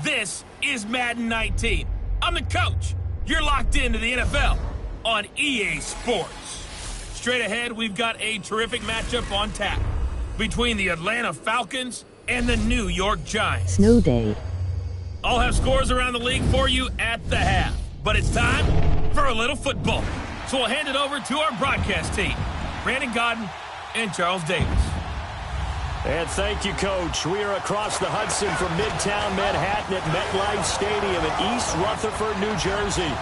This is Madden 19. I'm the coach. You're locked into the NFL on EA Sports. Straight ahead, we've got a terrific matchup on tap between the Atlanta Falcons and the New York Giants. Snow day. I'll have scores around the league for you at the half. But it's time for a little football. So we'll hand it over to our broadcast team, Brandon Godden and Charles Davis. And thank you, Coach. We are across the Hudson from Midtown Manhattan at MetLife Stadium in East Rutherford, New Jersey.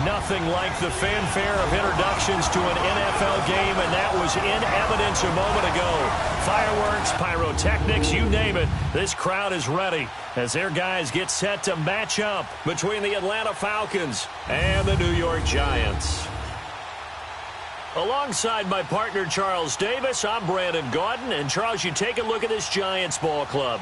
Nothing like the fanfare of introductions to an NFL game, and that was in evidence a moment ago. Fireworks, pyrotechnics, you name it. This crowd is ready as their guys get set to match up between the Atlanta Falcons and the New York Giants. Alongside my partner, Charles Davis, I'm Brandon Gaudin. And, Charles, you take a look at this Giants ball club.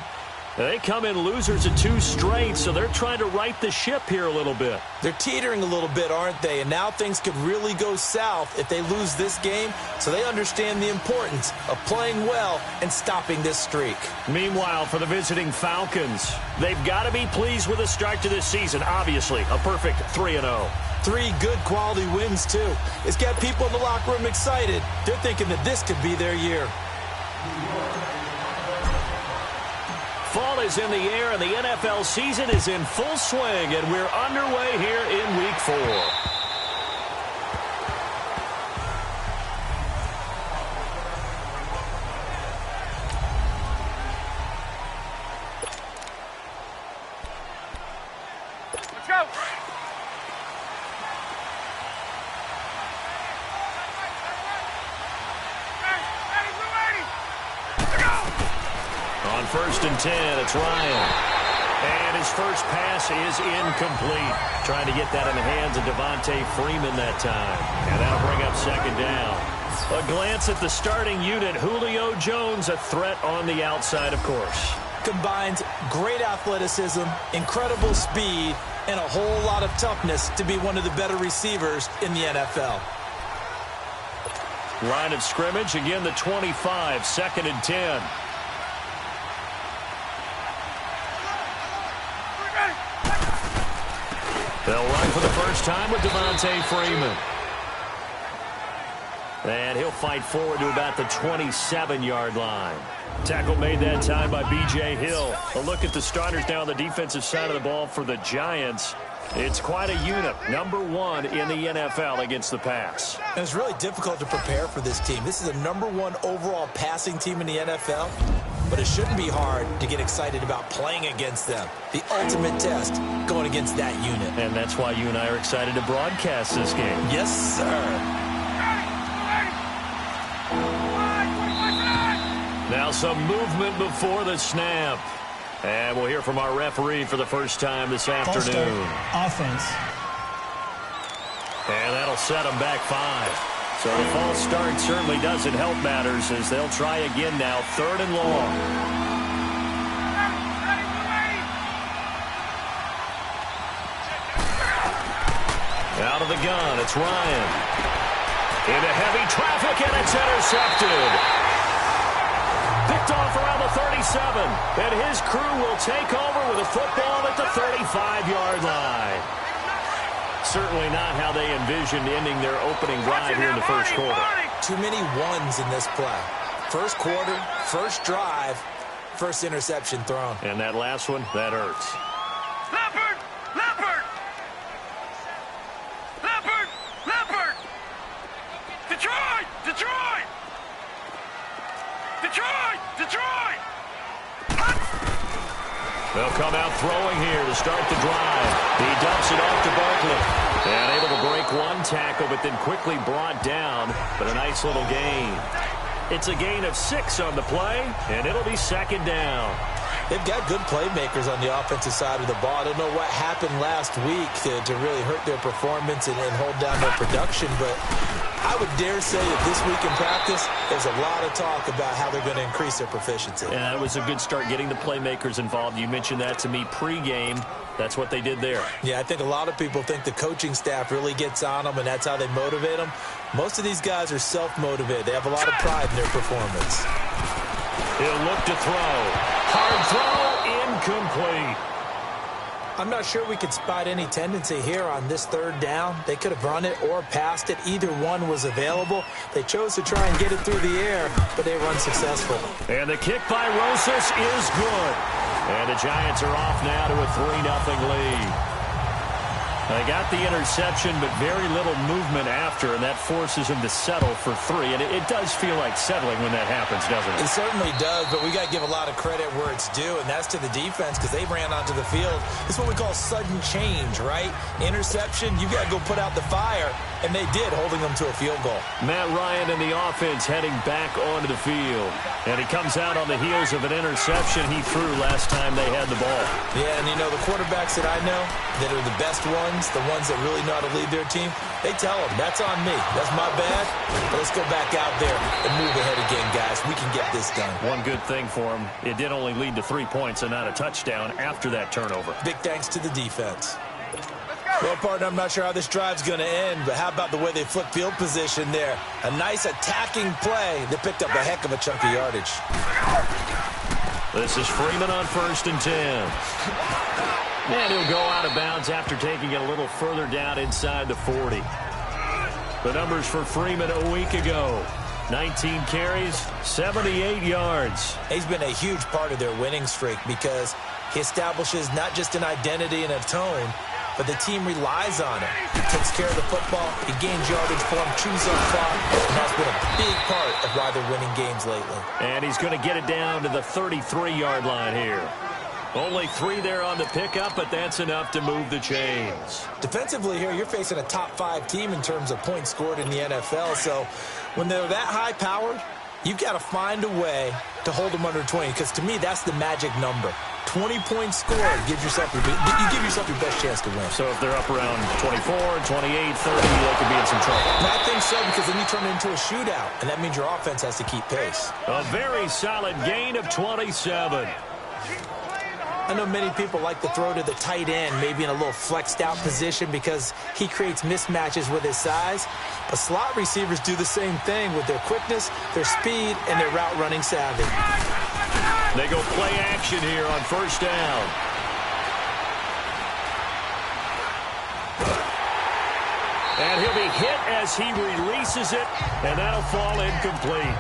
They come in losers of 2 straight, so they're trying to right the ship here a little bit. They're teetering a little bit, aren't they? And now things could really go south if they lose this game, so they understand the importance of playing well and stopping this streak. Meanwhile, for the visiting Falcons, they've got to be pleased with the start to this season. Obviously, a perfect 3-0. 3 good quality wins, too. It's got people in the locker room excited. They're thinking that this could be their year. Fall is in the air, and the NFL season is in full swing, and we're underway here in Week 4. Let's go! On 1st and 10, it's Ryan. And his first pass is incomplete. Trying to get that in the hands of Devontae Freeman that time. And that'll bring up 2nd down. A glance at the starting unit. Julio Jones, a threat on the outside, of course. Combines great athleticism, incredible speed, and a whole lot of toughness to be one of the better receivers in the NFL. Line of scrimmage, again the 25, 2nd and 10. They'll run for the first time with Devontae Freeman. And he'll fight forward to about the 27-yard line. Tackle made that time by B.J. Hill. A look at the starters now on the defensive side of the ball for the Giants. It's quite a unit. Number 1 in the NFL against the pass. And it's really difficult to prepare for this team. This is a number 1 overall passing team in the NFL. But it shouldn't be hard to get excited about playing against them. The ultimate test going against that unit. And that's why you and I are excited to broadcast this game. Yes, sir. Now some movement before the snap. And we'll hear from our referee for the first time this afternoon. Offense. And that'll set them back 5. So the false start certainly doesn't help matters as they'll try again now, 3rd and long. Out of the gun, it's Ryan. Into heavy traffic, and it's intercepted. Picked off around the 37, and his crew will take over with a football at the 35-yard line. Certainly not how they envisioned ending their opening drive here in the first quarter. Too many ones in this play. First quarter, first drive, first interception thrown. And that last one, that hurts. Leopard! Leopard! Leopard! Leopard! Detroit! Detroit! Detroit! Detroit! They'll come out throwing here to start the drive. He dumps it off to Barkley. And able to break 1 tackle, but then quickly brought down. But a nice little gain. It's a gain of 6 on the play, and it'll be 2nd down. They've got good playmakers on the offensive side of the ball. I don't know what happened last week to really hurt their performance and hold down their production, but I would dare say that this week in practice, there's a lot of talk about how they're going to increase their proficiency. And that was a good start getting the playmakers involved. You mentioned that to me pregame. That's what they did there. Yeah, I think a lot of people think the coaching staff really gets on them, and that's how they motivate them. Most of these guys are self-motivated. They have a lot of pride in their performance. He'll look to throw. Hard throw, incomplete. I'm not sure we could spot any tendency here on this third down. They could have run it or passed it. Either one was available. They chose to try and get it through the air, but they were unsuccessful. And the kick by Rosas is good. And the Giants are off now to a 3-0 lead. They got the interception, but very little movement after, and that forces him to settle for 3. And it does feel like settling when that happens, doesn't it? It certainly does, but we got to give a lot of credit where it's due, and that's to the defense because they ran onto the field. It's what we call sudden change, right? Interception, you got to go put out the fire, and they did, holding them to a field goal. Matt Ryan and the offense heading back onto the field. And he comes out on the heels of an interception he threw last time they had the ball. Yeah, and you know, the quarterbacks that I know that are the best ones, the ones that really know how to lead their team, they tell them, that's on me. That's my bad. But let's go back out there and move ahead again, guys. We can get this done. One good thing for him, it did only lead to 3 points and not a touchdown after that turnover. Big thanks to the defense. Well, partner, I'm not sure how this drive's going to end, but how about the way they flip field position there? A nice attacking play that picked up a heck of a chunk of yardage. This is Freeman on 1st and 10. And he'll go out of bounds after taking it a little further down inside the 40. The numbers for Freeman a week ago. 19 carries, 78 yards. He's been a huge part of their winning streak because he establishes not just an identity and a tone, but the team relies on him. He takes care of the football, he gains yardage for him, chews up clock, and that's been a big part of why they're winning games lately. And he's going to get it down to the 33-yard line here. Only 3 there on the pickup, but that's enough to move the chains. Defensively here, you're facing a top-5 team in terms of points scored in the NFL, so when they're that high-powered, you've got to find a way to hold them under 20, because to me, that's the magic number. 20 points scored, you give yourself your best chance to win. So if they're up around 24, 28, 30, they could be in some trouble. I think so, because then you turn it into a shootout, and that means your offense has to keep pace. A very solid gain of 27. I know many people like to throw to the tight end, maybe in a little flexed out position because he creates mismatches with his size. But slot receivers do the same thing with their quickness, their speed, and their route running savvy. They go play action here on 1st down. And he'll be hit as he releases it, and that'll fall incomplete.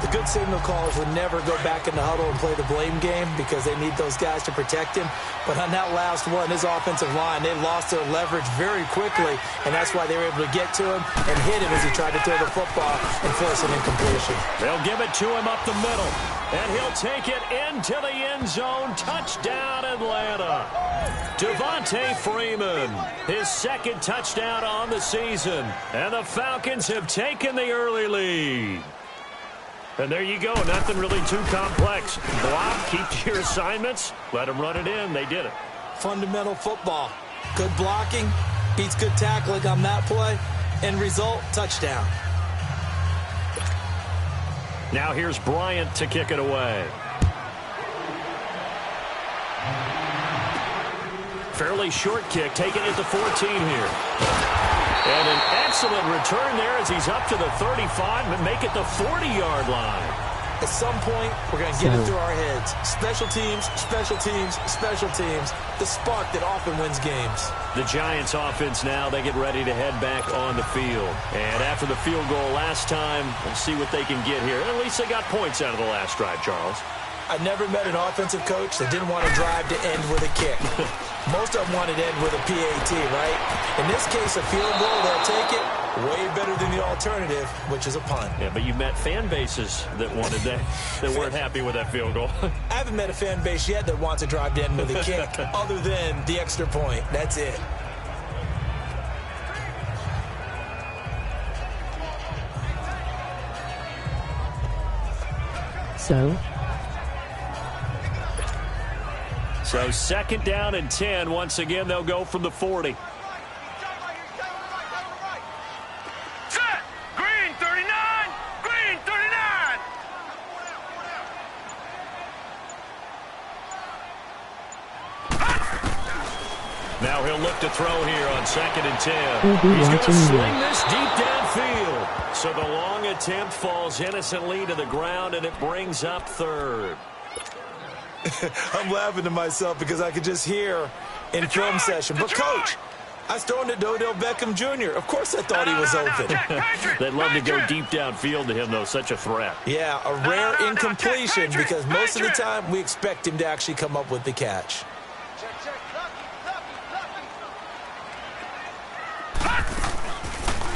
The good signal callers would never go back in the huddle and play the blame game because they need those guys to protect him. But on that last one, his offensive line, they lost their leverage very quickly, and that's why they were able to get to him and hit him as he tried to throw the football and force an incompletion. They'll give it to him up the middle, and he'll take it into the end zone. Touchdown, Atlanta. Devontae Freeman, his 2nd touchdown on the season, and the Falcons have taken the early lead. And there you go. Nothing really too complex. Block, keep to your assignments, let them run it in. They did it. Fundamental football. Good blocking, beats good tackling on that play. End result, touchdown. Now here's Bryant to kick it away. Fairly short kick, taking it to 14 here. And an excellent return there as he's up to the 35, but make it the 40-yard line. At some point, we're going to get it through our heads. Special teams, special teams, special teams. The spark that often wins games. The Giants offense now, they get ready to head back on the field. And after the field goal last time, we'll see what they can get here. At least they got points out of the last drive, Charles. I never met an offensive coach that didn't want to drive to end with a kick. Most of them wanted to end with a PAT, right? In this case, a field goal, they'll take it. Way better than the alternative, which is a punt. Yeah, but you met fan bases that wanted that weren't happy with that field goal. I haven't met a fan base yet that wants to drive to end with a kick other than the extra point. That's it. So 2nd down and 10. Once again, they'll go from the 40. Set! Green 39! Green 39! Now he'll look to throw here on 2nd and 10. He's going to sling this deep downfield. So the long attempt falls innocently to the ground, and it brings up 3rd. I'm laughing to myself because I could just hear in film session. But, Coach, I was throwing to Odell Beckham Jr. Of course I thought he was open. They'd love to go deep downfield to him, though. Such a threat. Yeah, a rare incompletion because most of the time we expect him to actually come up with the catch.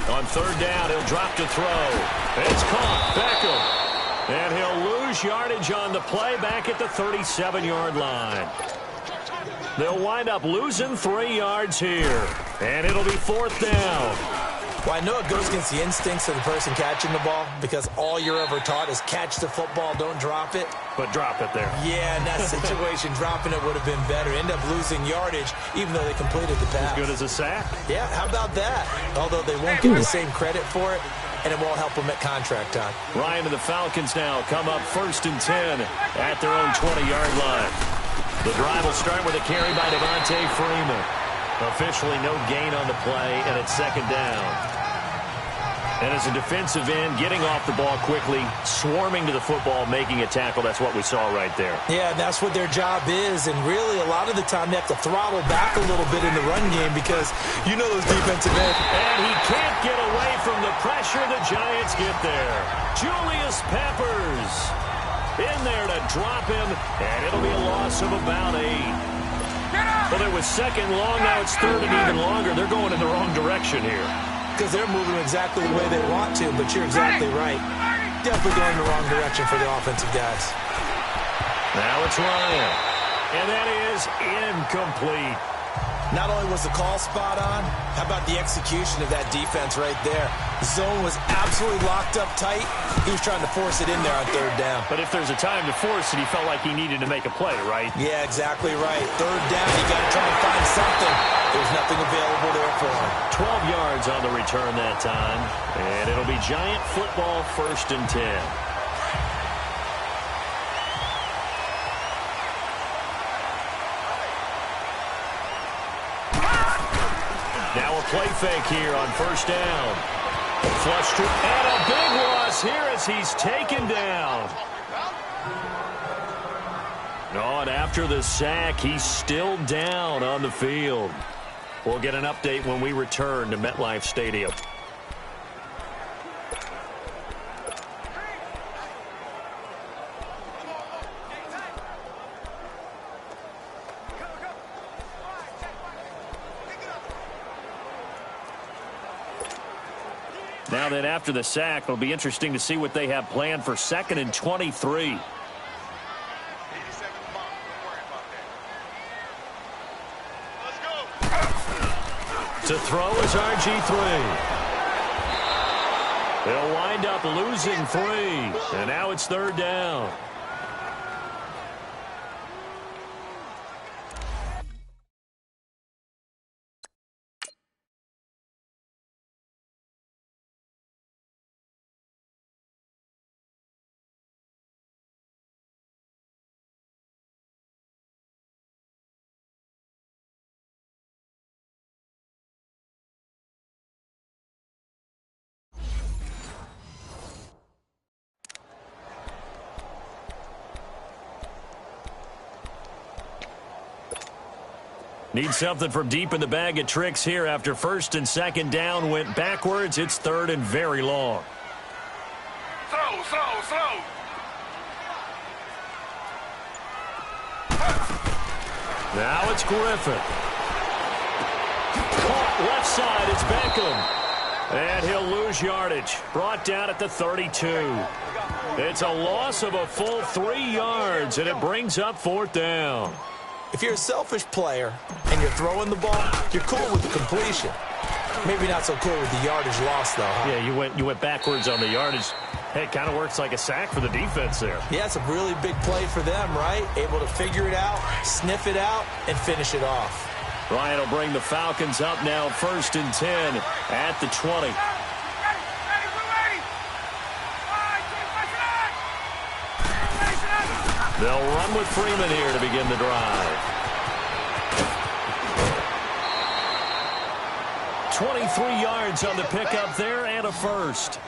On third down, he'll drop to throw. It's caught. Beckham. And he'll lose yardage on the play back at the 37-yard line. They'll wind up losing 3 yards here. And it'll be fourth down. Well, I know it goes against the instincts of the person catching the ball because all you're ever taught is catch the football, don't drop it. But drop it there. Yeah, in that situation, dropping it would have been better. End up losing yardage even though they completed the pass. As good as a sack. Yeah, how about that? Although they won't get the same credit for it, and it won't help them at contract time. Ryan and the Falcons now come up 1st and 10 at their own 20-yard line. The drive will start with a carry by Devontae Freeman. Officially no gain on the play, and it's 2nd down. And as a defensive end, getting off the ball quickly, swarming to the football, making a tackle, that's what we saw right there. Yeah, that's what their job is, and really a lot of the time they have to throttle back a little bit in the run game because you know those defensive ends. And he can't get away from the pressure. The Giants get there. Julius Peppers in there to drop him, and it'll be a loss of about 8. Well, it was 2nd long, now it's 3rd and even longer. They're going in the wrong direction here. Because they're moving exactly the way they want to, but you're exactly right. Definitely going in the wrong direction for the offensive guys. Now it's Ryan. And that is incomplete. Not only was the call spot on, how about the execution of that defense right there? The zone was absolutely locked up tight. He was trying to force it in there on 3rd down. But if there's a time to force it, he felt like he needed to make a play, right? Yeah, exactly right. 3rd down, you got to try and find something. There's nothing available there for him. 12 yards on the return that time. And it'll be Giant football 1st and 10. Now a play fake here on 1st down. Flush to, and a big loss here as he's taken down. Oh, and after the sack, he's still down on the field. We'll get an update when we return to MetLife Stadium. Now then, after the sack, it'll be interesting to see what they have planned for 2nd and 23. To throw is RG3. They'll wind up losing 3. And now it's 3rd down. Need something from deep in the bag of tricks here after 1st and 2nd down went backwards. It's 3rd and very long. Throw. Now it's Griffin. Caught left side, it's Beckham. And he'll lose yardage. Brought down at the 32. It's a loss of a full 3 yards, and it brings up 4th down. If you're a selfish player and you're throwing the ball, you're cool with the completion. Maybe not so cool with the yardage loss, though, huh? Yeah, you went backwards on the yardage. Hey, it kind of works like a sack for the defense there. Yeah, it's a really big play for them, right? Able to figure it out, sniff it out, and finish it off. Ryan will bring the Falcons up now 1st and 10 at the 20. They'll run with Freeman here to begin the drive. 23 yards on the pickup there and a first.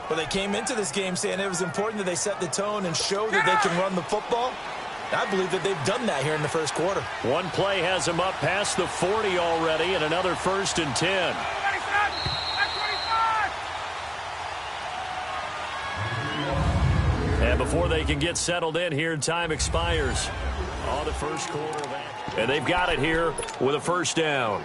Well, they came into this game saying it was important that they set the tone and show that they can run the football. I believe that they've done that here in the first quarter. One play has them up past the 40 already, and another 1st and 10. And before they can get settled in here, time expires on the first quarter of action. And they've got it here with a 1st down.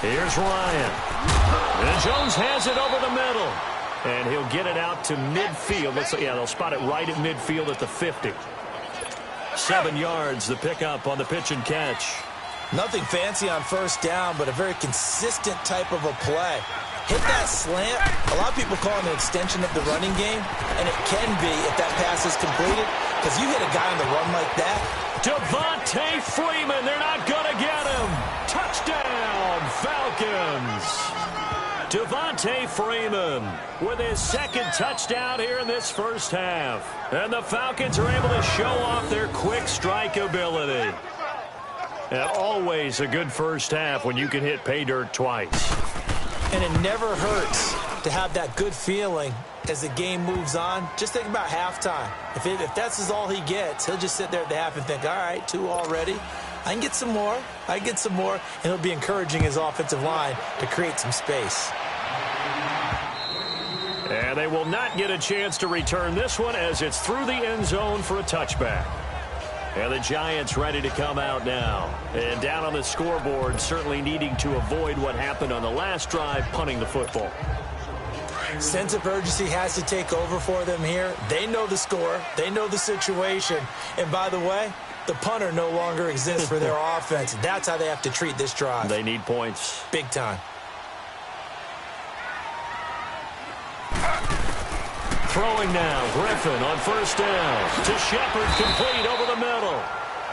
Here's Ryan. And Jones has it over the middle. And he'll get it out to midfield. They'll spot it right at midfield at the 50. 7 yards, the pickup on the pitch and catch. Nothing fancy on 1st down, but a very consistent type of a play. Hit that slant. A lot of people call it an extension of the running game, and it can be if that pass is completed, because you hit a guy on the run like that. Devontae Freeman, they're not going to get him. Touchdown, Falcons. Devontae Freeman with his 2nd touchdown here in this first half. And the Falcons are able to show off their quick strike ability. And always a good first half when you can hit pay dirt twice. And it never hurts to have that good feeling as the game moves on. Just think about halftime. If that's all he gets, he'll just sit there at the half and think, all right, 2 already. I can get some more. And it'll be encouraging his offensive line to create some space. And they will not get a chance to return this one as it's through the end zone for a touchback. And the Giants ready to come out now. And down on the scoreboard, certainly needing to avoid what happened on the last drive, punting the football. Sense of urgency has to take over for them here. They know the score. They know the situation. And by the way, the punter no longer exists for their offense. That's how they have to treat this drive. They need points. Big time. Throwing now, Griffin on 1st down. To Shepard, complete over the middle.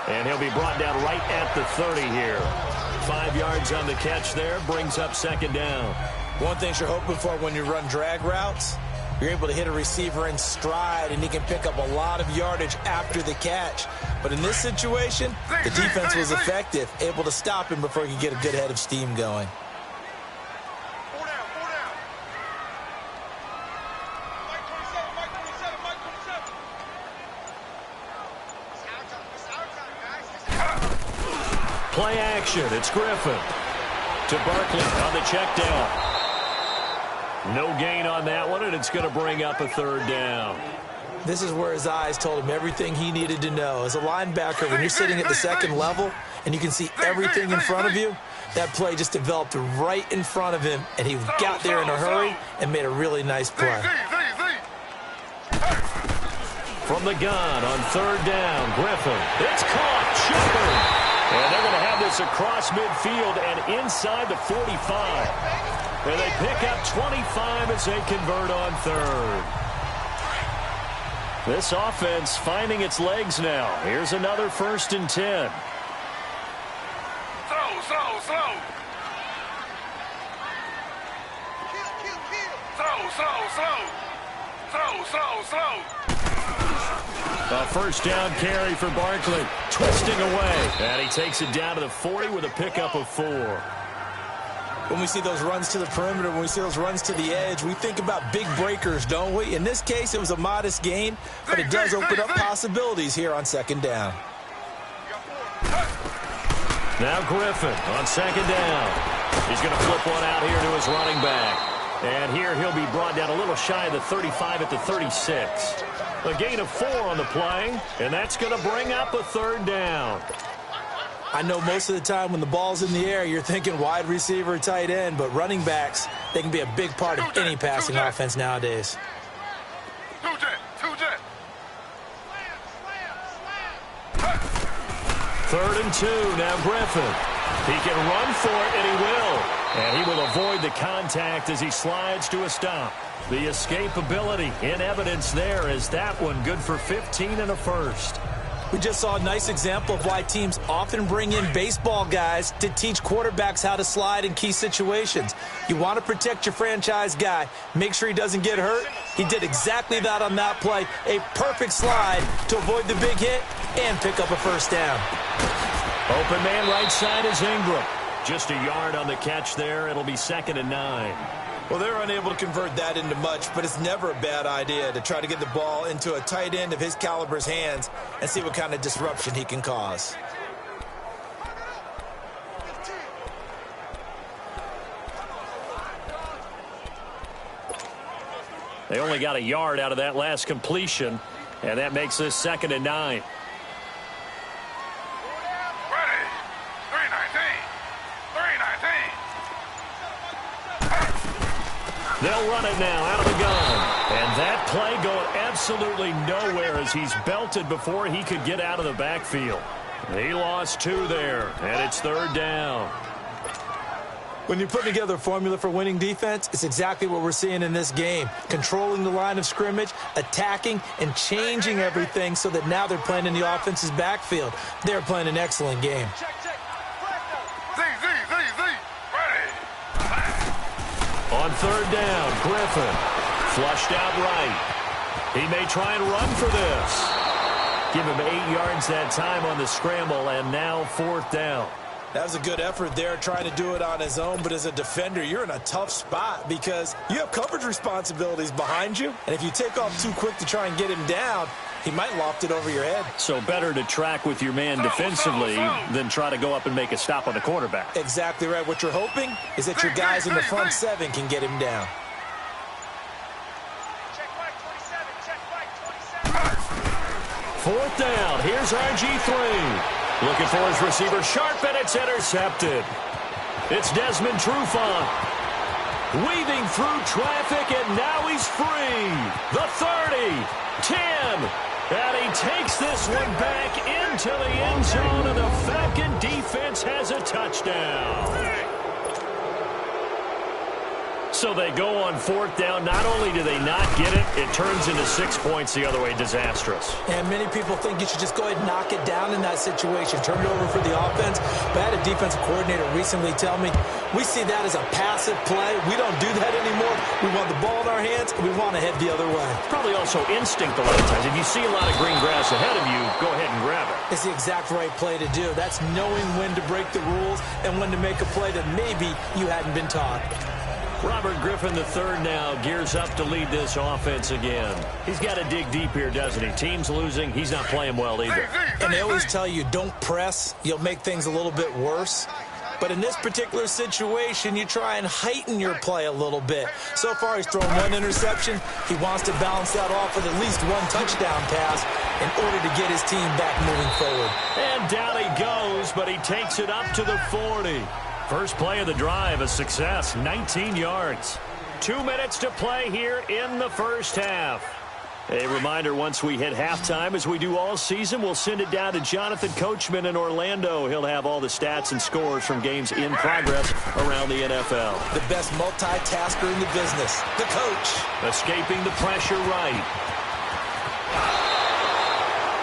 And he'll be brought down right at the 30 here. 5 yards on the catch there, brings up 2nd down. One thing you're hoping for when you run drag routes, you're able to hit a receiver in stride, and he can pick up a lot of yardage after the catch. But in this situation, the defense was effective, able to stop him before he could get a good head of steam going. Play action. It's Griffin to Barkley on the check down. No gain on that one, and it's going to bring up a 3rd down. This is where his eyes told him everything he needed to know. As a linebacker, when you're sitting at the 2nd level and you can see everything in front of you, that play just developed right in front of him, and he got there in a hurry and made a really nice play. From the gun on 3rd down, Griffin. It's caught. Shepard. And they're going to have this across midfield and inside the 45. And they pick up 25 as they convert on 3rd. This offense finding its legs now. Here's another 1st and 10. Slow. A 1st down carry for Barkley. Twisting away. And he takes it down to the 40 with a pickup of 4. When we see those runs to the perimeter, when we see those runs to the edge, we think about big breakers, don't we? In this case, it was a modest gain, but it does open up possibilities here on 2nd down. Now Griffin on second down. He's going to flip one out here to his running back. And here he'll be brought down a little shy of the 35 at the 36. A gain of 4 on the play, and that's going to bring up a third down. I know most of the time when the ball's in the air, you're thinking wide receiver, tight end, but running backs, they can be a big part of any passing offense nowadays. 3rd and 2, now Griffin. He can run for it, and he will. And he will avoid the contact as he slides to a stop. The escapability in evidence there is that one good for 15 and a first. We just saw a nice example of why teams often bring in baseball guys to teach quarterbacks how to slide in key situations. You want to protect your franchise guy. Make sure he doesn't get hurt. He did exactly that on that play. A perfect slide to avoid the big hit and pick up a first down. Open man right side is Ingram. Just a yard on the catch there. It'll be 2nd and 9. Well, they're unable to convert that into much, but it's never a bad idea to try to get the ball into a tight end of his caliber's hands and see what kind of disruption he can cause. They only got a yard out of that last completion, and that makes this 2nd and 9. They'll run it now out of the gun. And that play going absolutely nowhere as he's belted before he could get out of the backfield. He lost 2 there, and it's 3rd down. When you're putting together a formula for winning defense, it's exactly what we're seeing in this game. Controlling the line of scrimmage, attacking, and changing everything so that now they're playing in the offense's backfield. They're playing an excellent game. On 3rd down, Griffin flushed out right. He may try and run for this. Give him 8 yards that time on the scramble, and now 4th down. That was a good effort there, trying to do it on his own, but as a defender, you're in a tough spot because you have coverage responsibilities behind you, and if you take off too quick to try and get him down, he might loft it over your head. So better to track with your man defensively than try to go up and make a stop on the quarterback. Exactly right. What you're hoping is that your guys in the front 7 can get him down. Fourth down. Here's RG3. Looking for his receiver sharp, and it's intercepted. It's Desmond Trufant. Weaving through traffic, and now he's free. The 30, 10. And he takes this one back into the end zone, and the Falcon defense has a touchdown. So they go on 4th down. Not only do they not get it, it turns into 6 points the other way. Disastrous. And many people think you should just go ahead and knock it down in that situation. Turn it over for the offense. But I had a defensive coordinator recently tell me, we see that as a passive play. We don't do that anymore. We want the ball in our hands, and we want to head the other way. Probably also instinct a lot of times. If you see a lot of green grass ahead of you, go ahead and grab it. It's the exact right play to do. That's knowing when to break the rules and when to make a play that maybe you hadn't been taught. Robert Griffin III now gears up to lead this offense again. He's got to dig deep here, doesn't he? Team's losing. He's not playing well either. And they always tell you, don't press. You'll make things a little bit worse. But in this particular situation, you try and heighten your play a little bit. So far, he's thrown 1 interception. He wants to balance that off with at least 1 touchdown pass in order to get his team back moving forward. And down he goes, but he takes it up to the 40. First play of the drive, a success, 19 yards. 2 minutes to play here in the first half. A reminder, once we hit halftime, as we do all season, we'll send it down to Jonathan Coachman in Orlando. He'll have all the stats and scores from games in progress around the NFL. The best multitasker in the business, the coach. Escaping the pressure right.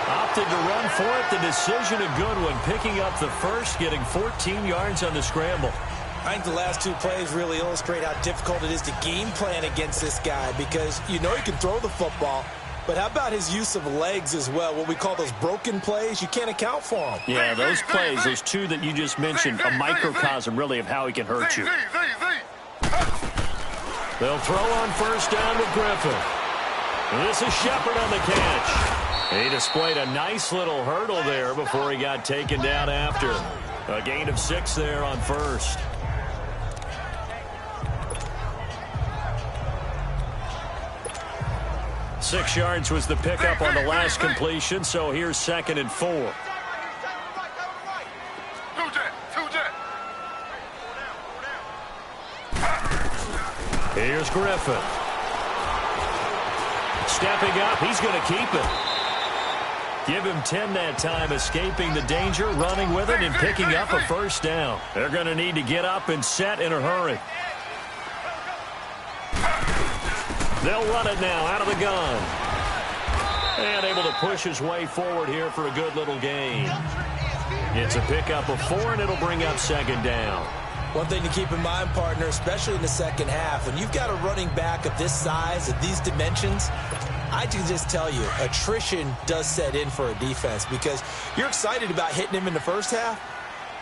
Opted to run for it. The decision a good one. Picking up the first, getting 14 yards on the scramble. I think the last 2 plays really illustrate how difficult it is to game plan against this guy because you know he can throw the football, but how about his use of legs as well? What we call those broken plays, you can't account for them. Yeah, those plays, those 2 that you just mentioned, a microcosm really of how he can hurt you. They'll throw on first down with Griffin. This is Shepard on the catch. He displayed a nice little hurdle there before he got taken down after. A gain of 6 there on first. Six yards was the pickup on the last completion, so here's 2nd and 4. Here's Griffin. Stepping up, he's going to keep it. Give him 10 that time, escaping the danger, running with it, and picking up a first down. They're going to need to get up and set in a hurry. They'll run it now out of the gun. And able to push his way forward here for a good little gain. It's a pickup of 4, and it'll bring up 2nd down. One thing to keep in mind, partner, especially in the second half, when you've got a running back of this size, of these dimensions, I can just tell you, attrition does set in for a defense because you're excited about hitting him in the first half.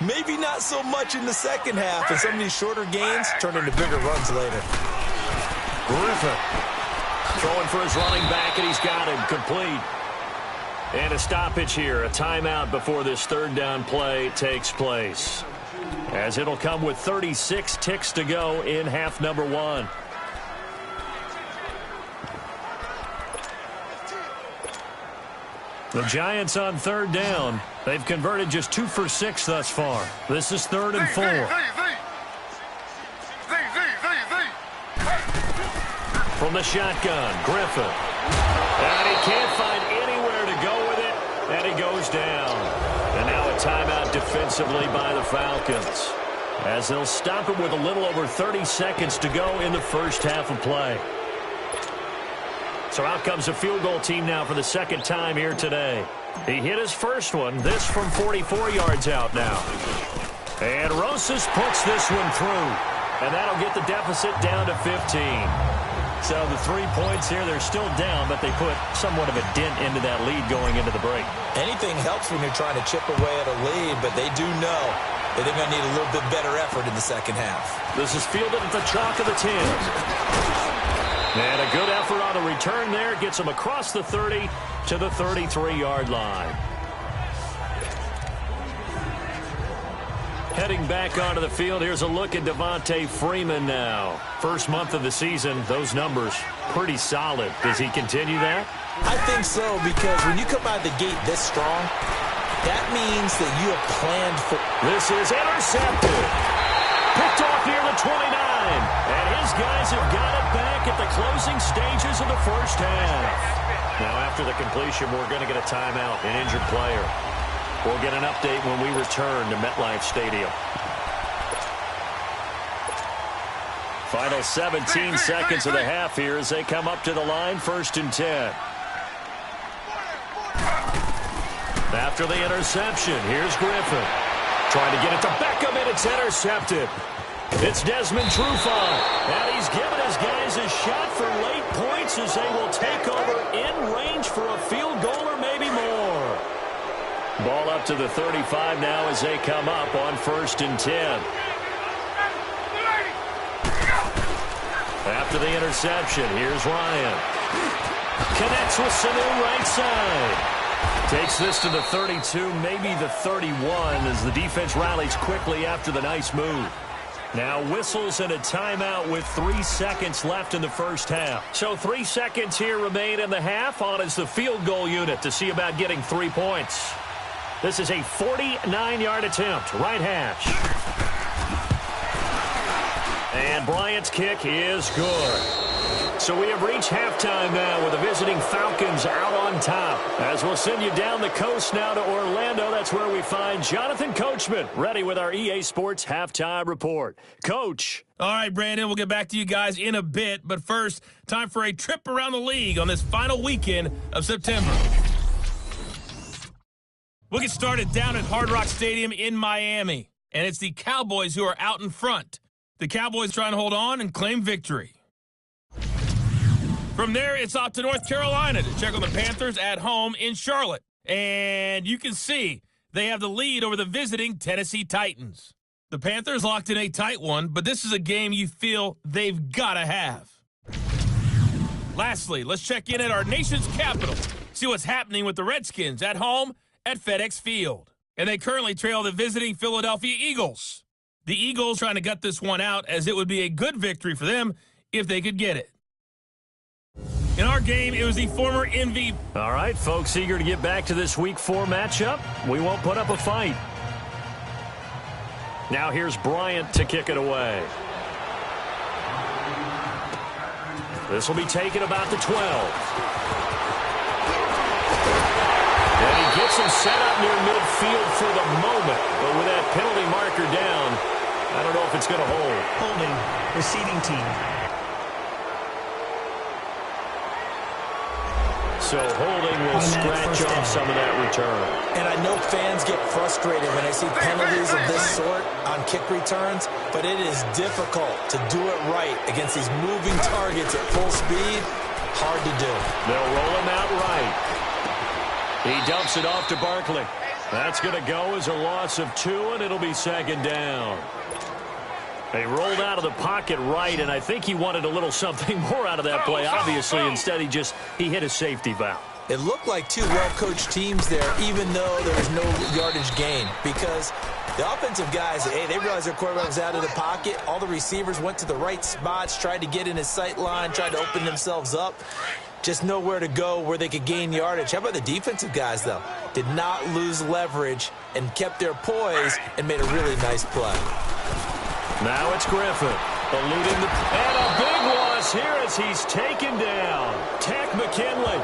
Maybe not so much in the second half, and some of these shorter gains turn into bigger runs later. Griffin throwing for his running back, and he's got him complete. And a stoppage here, a timeout before this 3rd down play takes place, as it'll come with 36 ticks to go in half number 1. The Giants on 3rd down. They've converted just 2 for 6 thus far. This is 3rd and 4. From the shotgun, Griffin. And he can't find anywhere to go with it, and he goes down. And now a timeout defensively by the Falcons, as they'll stop it with a little over 30 seconds to go in the first half of play. So out comes a field goal team now for the 2nd time here today. He hit his first one, this from 44 yards out now. And Rosas puts this one through, and that'll get the deficit down to 15. So the 3 points here, they're still down, but they put somewhat of a dent into that lead going into the break. Anything helps when you're trying to chip away at a lead, but they do know that they're going to need a little bit better effort in the second half. This is fielded at the chalk of the 10. And a good effort on the return there gets him across the 30 to the 33-yard line. Heading back onto the field, here's a look at Devontae Freeman now. First month of the season, those numbers pretty solid. Does he continue that? I think so, because when you come out of the gate this strong, that means that you have planned for... This is intercepted. Picked off near the 29. And his guys have got it back at the closing stages of the first half. Now, after the completion, we're going to get a timeout, an injured player. We'll get an update when we return to MetLife Stadium. Final 17 seconds of the half here as they come up to the line, 1st and 10. After the interception, here's Griffin. Trying to get it to Beckham, and it's intercepted. It's Desmond Trufant, and he's given his guys a shot for late points as they will take over in range for a field goal or maybe more. Ball up to the 35 now as they come up on 1st and 10. After the interception, here's Ryan. Connects with Sanu right side. Takes this to the 32, maybe the 31, as the defense rallies quickly after the nice move. Now whistles and a timeout with 3 seconds left in the first half. So 3 seconds here remain in the half. On is the field goal unit to see about getting 3 points. This is a 49-yard attempt, right hash. And Bryant's kick is good. So we have reached halftime now with the visiting Falcons out on top. As we'll send you down the coast now to Orlando, that's where we find Jonathan Coachman, ready with our EA Sports Halftime Report. Coach. All right, Brandon, we'll get back to you guys in a bit. But first, time for a trip around the league on this final weekend of September. We'll get started down at Hard Rock Stadium in Miami. And it's the Cowboys who are out in front. The Cowboys trying to hold on and claim victory. From there, it's off to North Carolina to check on the Panthers at home in Charlotte. And you can see they have the lead over the visiting Tennessee Titans. The Panthers locked in a tight one, but this is a game you feel they've got to have. Lastly, let's check in at our nation's capital. See what's happening with the Redskins at home at FedEx Field. and they currently trail the visiting Philadelphia Eagles. The Eagles trying to gut this one out, as it would be a good victory for them if they could get it. In our game, it was the former MVP. All right, folks, eager to get back to this Week 4 matchup. We won't put up a fight. Now here's Bryant to kick it away. This will be taken about the 12. And he gets him set up near midfield for the moment. But with that penalty marker down, I don't know if it's going to hold. Holding, receiving team. So holding will scratch off some of that return. And I know fans get frustrated when they see penalties of this sort on kick returns, but it is difficult to do it right against these moving targets at full speed. Hard to do. They'll roll him out right. He dumps it off to Barkley. That's going to go as a loss of 2, and it'll be second down. They rolled out of the pocket right, and I think he wanted a little something more out of that play, obviously. Instead, he hit a safety valve. It looked like two well-coached teams there, even though there was no yardage gain, because the offensive guys, hey, they realized their quarterback was out of the pocket. All the receivers went to the right spots, tried to get in his sight line, tried to open themselves up. Just nowhere to go where they could gain yardage. How about the defensive guys, though? Did not lose leverage and kept their poise and made a really nice play. Now it's Griffin, eluding and a big loss here as he's taken down. Tech McKinley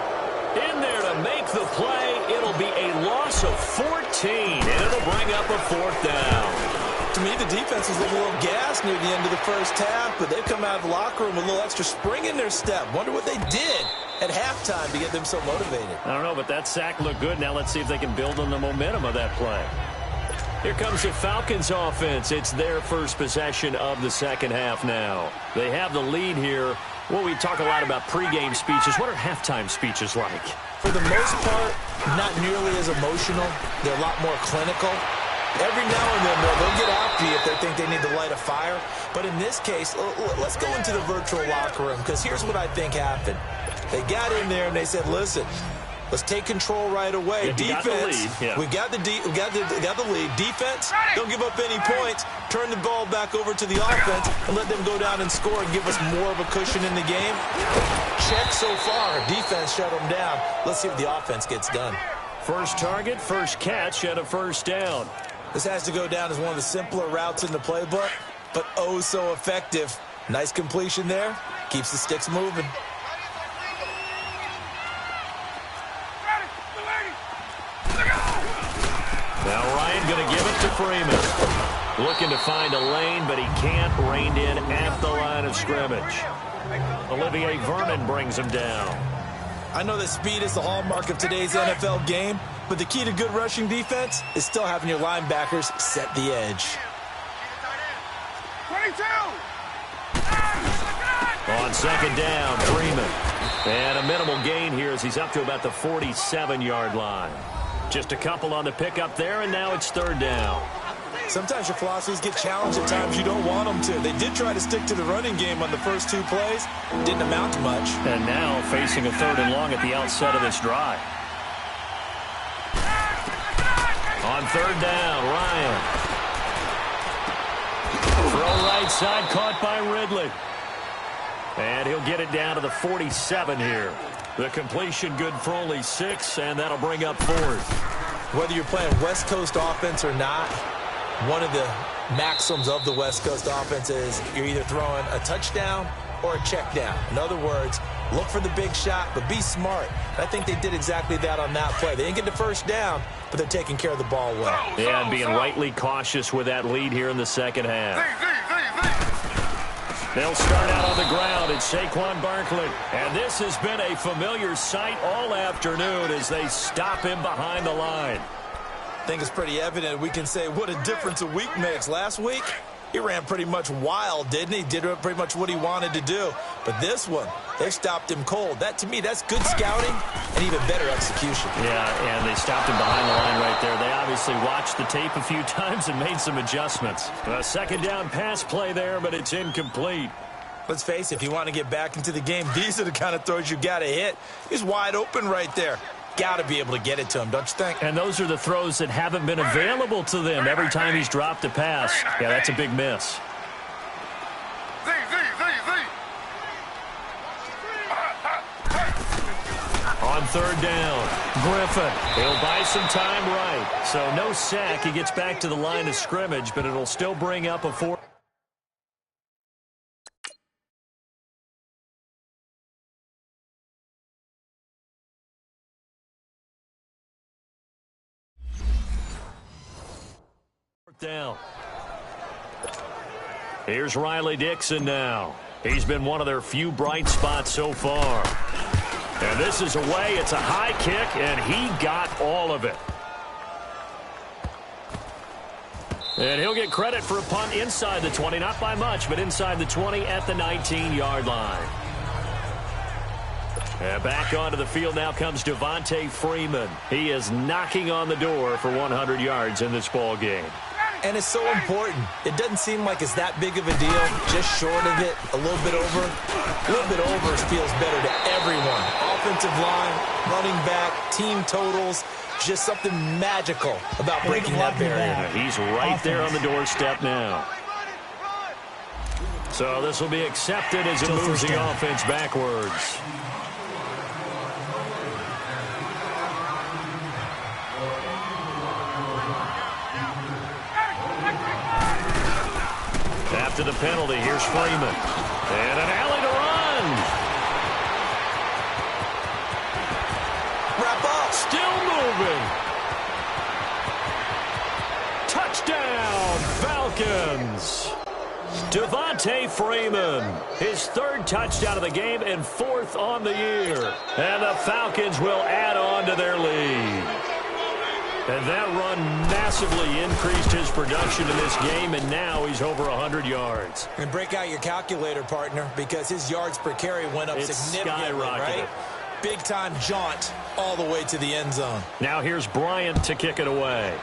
in there to make the play. It'll be a loss of 14, and it'll bring up a 4th down. To me, the defense was a little gassed near the end of the first half, but they've come out of the locker room with a little extra spring in their step. Wonder what they did at halftime to get them so motivated. I don't know, but that sack looked good. Now let's see if they can build on the momentum of that play. Here comes the Falcons offense. It's their first possession of the second half now. They have the lead here. Well, we talk a lot about pregame speeches. What are halftime speeches like? For the most part, not nearly as emotional. They're a lot more clinical. Every now and then, they'll get after you if they think they need to light a fire. But in this case, let's go into the virtual locker room, because here's what I think happened. They got in there and they said, listen, let's take control right away. Yeah, defense, we got the lead. Defense, don't give up any points. Turn the ball back over to the offense and let them go down and score and give us more of a cushion in the game. Check so far. Defense shut them down. Let's see if the offense gets done. First target, first catch, and a first down. This has to go down as one of the simpler routes in the playbook, but oh so effective. Nice completion there. Keeps the sticks moving. Now Ryan going to give it to Freeman. Looking to find a lane, but he can't. Reined in at the line of scrimmage. Olivier Vernon brings him down. I know that speed is the hallmark of today's NFL game, but the key to good rushing defense is still having your linebackers set the edge. 22! On second down, Freeman. And a minimal gain here as he's up to about the 47-yard line. Just a couple on the pickup there, and now it's third down. Sometimes your philosophies get challenged at times you don't want them to. They did try to stick to the running game on the first 2 plays. Didn't amount to much. And now facing a 3rd and long at the outset of this drive. On third down, Ryan. Throw right side, caught by Ridley. And he'll get it down to the 47 here. The completion good for only 6, and that'll bring up 4th. Whether you're playing West Coast offense or not, one of the maxims of the West Coast offense is you're either throwing a touchdown or a check down. In other words, look for the big shot, but be smart. I think they did exactly that on that play. They didn't get the first down, but they're taking care of the ball well. Yeah, and being rightly cautious with that lead here in the second half. They'll start out on the ground. It's Saquon Barkley. And this has been a familiar sight all afternoon as they stop him behind the line. I think it's pretty evident. We can say what a difference a week makes. Last week, he ran pretty much wild, didn't he? Did pretty much what he wanted to do. But this one, they stopped him cold. That, to me, that's good scouting and even better execution. Yeah, and they stopped him behind the line right there. They obviously watched the tape a few times and made some adjustments. A second down pass play there, but it's incomplete. Let's face it, if you want to get back into the game, these are the kind of throws you got to hit. He's wide open right there. got to be able to get it to him, don't you think? And those are the throws that haven't been available to them every time he's dropped a pass. Yeah, that's a big miss. On third down, Griffin. He'll buy some time right. So no sack. He gets back to the line of scrimmage, but it'll still bring up a 4. Down. Here's Riley Dixon now. He's been one of their few bright spots so far. And this is away. It's a high kick, and he got all of it. And he'll get credit for a punt inside the 20. Not by much, but inside the 20 at the 19-yard line. And back onto the field now comes Devontae Freeman. He is knocking on the door for 100 yards in this ball game. And it's so important. It doesn't seem like it's that big of a deal. Just short of it, a little bit over. A little bit over feels better to everyone. Offensive line, running back, team totals. Just something magical about breaking that barrier. He's right there on the doorstep now. So this will be accepted as it moves the offense backwards. After the penalty, here's Freeman. And an alley to run. Wrap up. Still moving. Touchdown, Falcons. Devontae Freeman, his third touchdown of the game and fourth on the year. And the Falcons will add on to their lead. And that run massively increased his production in this game, and now he's over 100 yards. And break out your calculator, partner, because his yards per carry went up significantly, right? Big-time jaunt all the way to the end zone. Now here's Bryant to kick it away.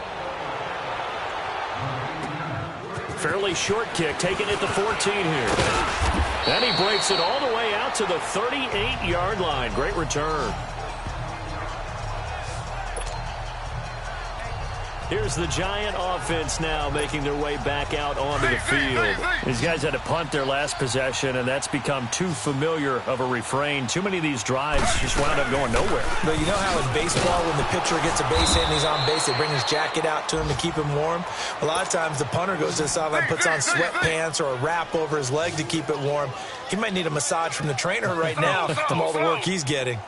Fairly short kick, taken at the 14 here. Then he breaks it all the way out to the 38-yard line. Great return. Here's the Giant offense now making their way back out onto the field. These guys had to punt their last possession, and that's become too familiar of a refrain. Too many of these drives just wound up going nowhere. But you know how in baseball when the pitcher gets a base hit and he's on base, they bring his jacket out to him to keep him warm? A lot of times the punter goes to the sideline, puts on sweatpants or a wrap over his leg to keep it warm. He might need a massage from the trainer right now from all the work he's getting.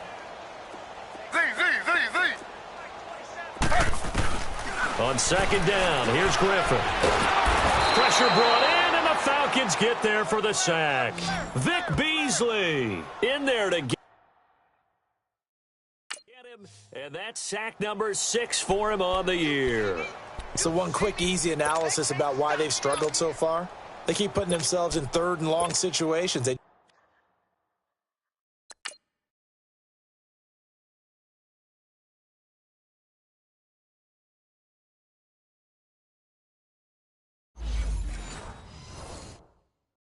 On second down, here's Griffin. Pressure brought in, and the Falcons get there for the sack. Vic Beasley in there to get him, and that's sack number 6 for him on the year. So one quick, easy analysis about why they've struggled so far. They keep putting themselves in third and long situations.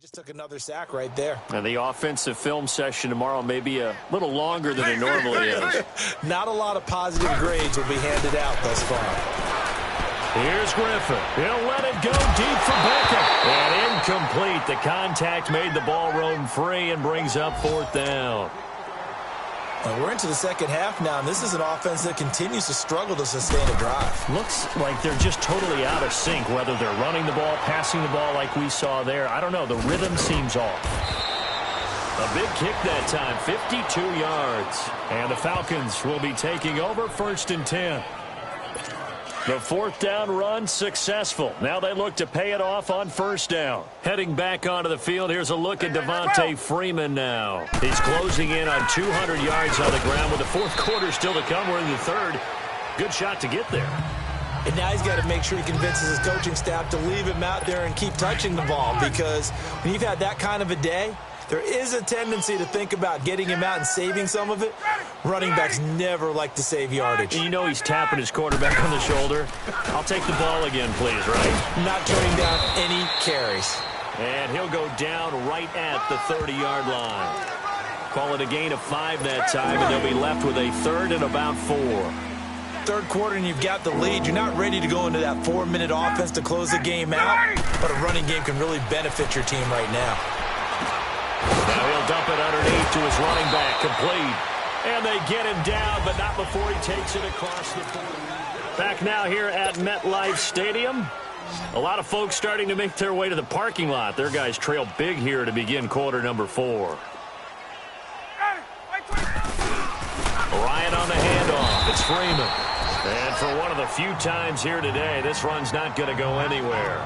Just took another sack right there. And the offensive film session tomorrow may be a little longer than it normally is. Not a lot of positive grades will be handed out thus far. Here's Griffin. He'll let it go deep for Beckham. And incomplete. The contact made the ball roam free and brings up fourth down. We're into the second half now, and this is an offense that continues to struggle to sustain a drive. Looks like they're just totally out of sync, whether they're running the ball, passing the ball like we saw there. I don't know. The rhythm seems off. A big kick that time, 52 yards. And the Falcons will be taking over 1st and 10. The fourth down run successful. Now they look to pay it off on first down. Heading back onto the field, here's a look at Devontae Freeman now. He's closing in on 200 yards on the ground with the fourth quarter still to come. We're in the third. Good shot to get there. And now he's got to make sure he convinces his coaching staff to leave him out there and keep touching the ball, because when you've had that kind of a day, there is a tendency to think about getting him out and saving some of it. Running backs never like to save yardage. You know he's tapping his quarterback on the shoulder. I'll take the ball again, please, right? Not turning down any carries. And he'll go down right at the 30-yard line. Call it a gain of 5 that time, and they'll be left with a 3rd and about 4. Third quarter and you've got the lead. You're not ready to go into that 4-minute offense to close the game out, but a running game can really benefit your team right now. Now he'll dump it underneath to his running back, complete. And they get him down, but not before he takes it across the 40. Back now here at MetLife Stadium. A lot of folks starting to make their way to the parking lot. Their guys trail big here to begin quarter number 4. Ryan on the handoff. It's Freeman. And for one of the few times here today, this run's not going to go anywhere.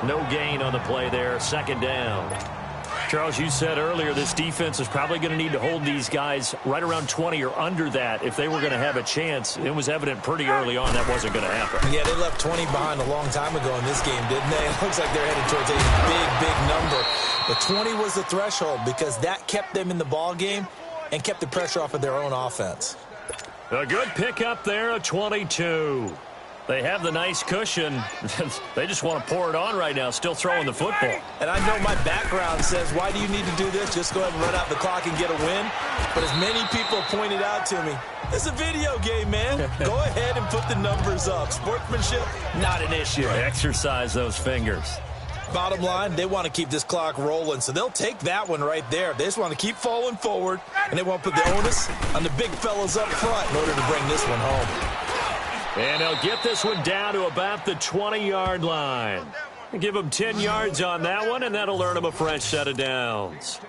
No gain on the play there. 2nd down. Charles, you said earlier this defense is probably going to need to hold these guys right around 20 or under that if they were going to have a chance. It was evident pretty early on that wasn't going to happen. Yeah, they left 20 behind a long time ago in this game, didn't they? It looks like they're headed towards a big number. But 20 was the threshold because that kept them in the ball game and kept the pressure off of their own offense. A good pickup there, a 22. They have the nice cushion. They just want to pour it on right now, still throwing the football. And I know my background says, why do you need to do this? Just go ahead and run out the clock and get a win. But as many people pointed out to me, it's a video game, man. Go ahead and put the numbers up. Sportsmanship, not an issue. Exercise those fingers. Bottom line, they want to keep this clock rolling, so they'll take that one right there. They just want to keep falling forward, and they want to put the onus on the big fellas up front in order to bring this one home. And they'll get this one down to about the 20-yard line. Give him 10 yards on that one, and that'll earn him a fresh set of downs.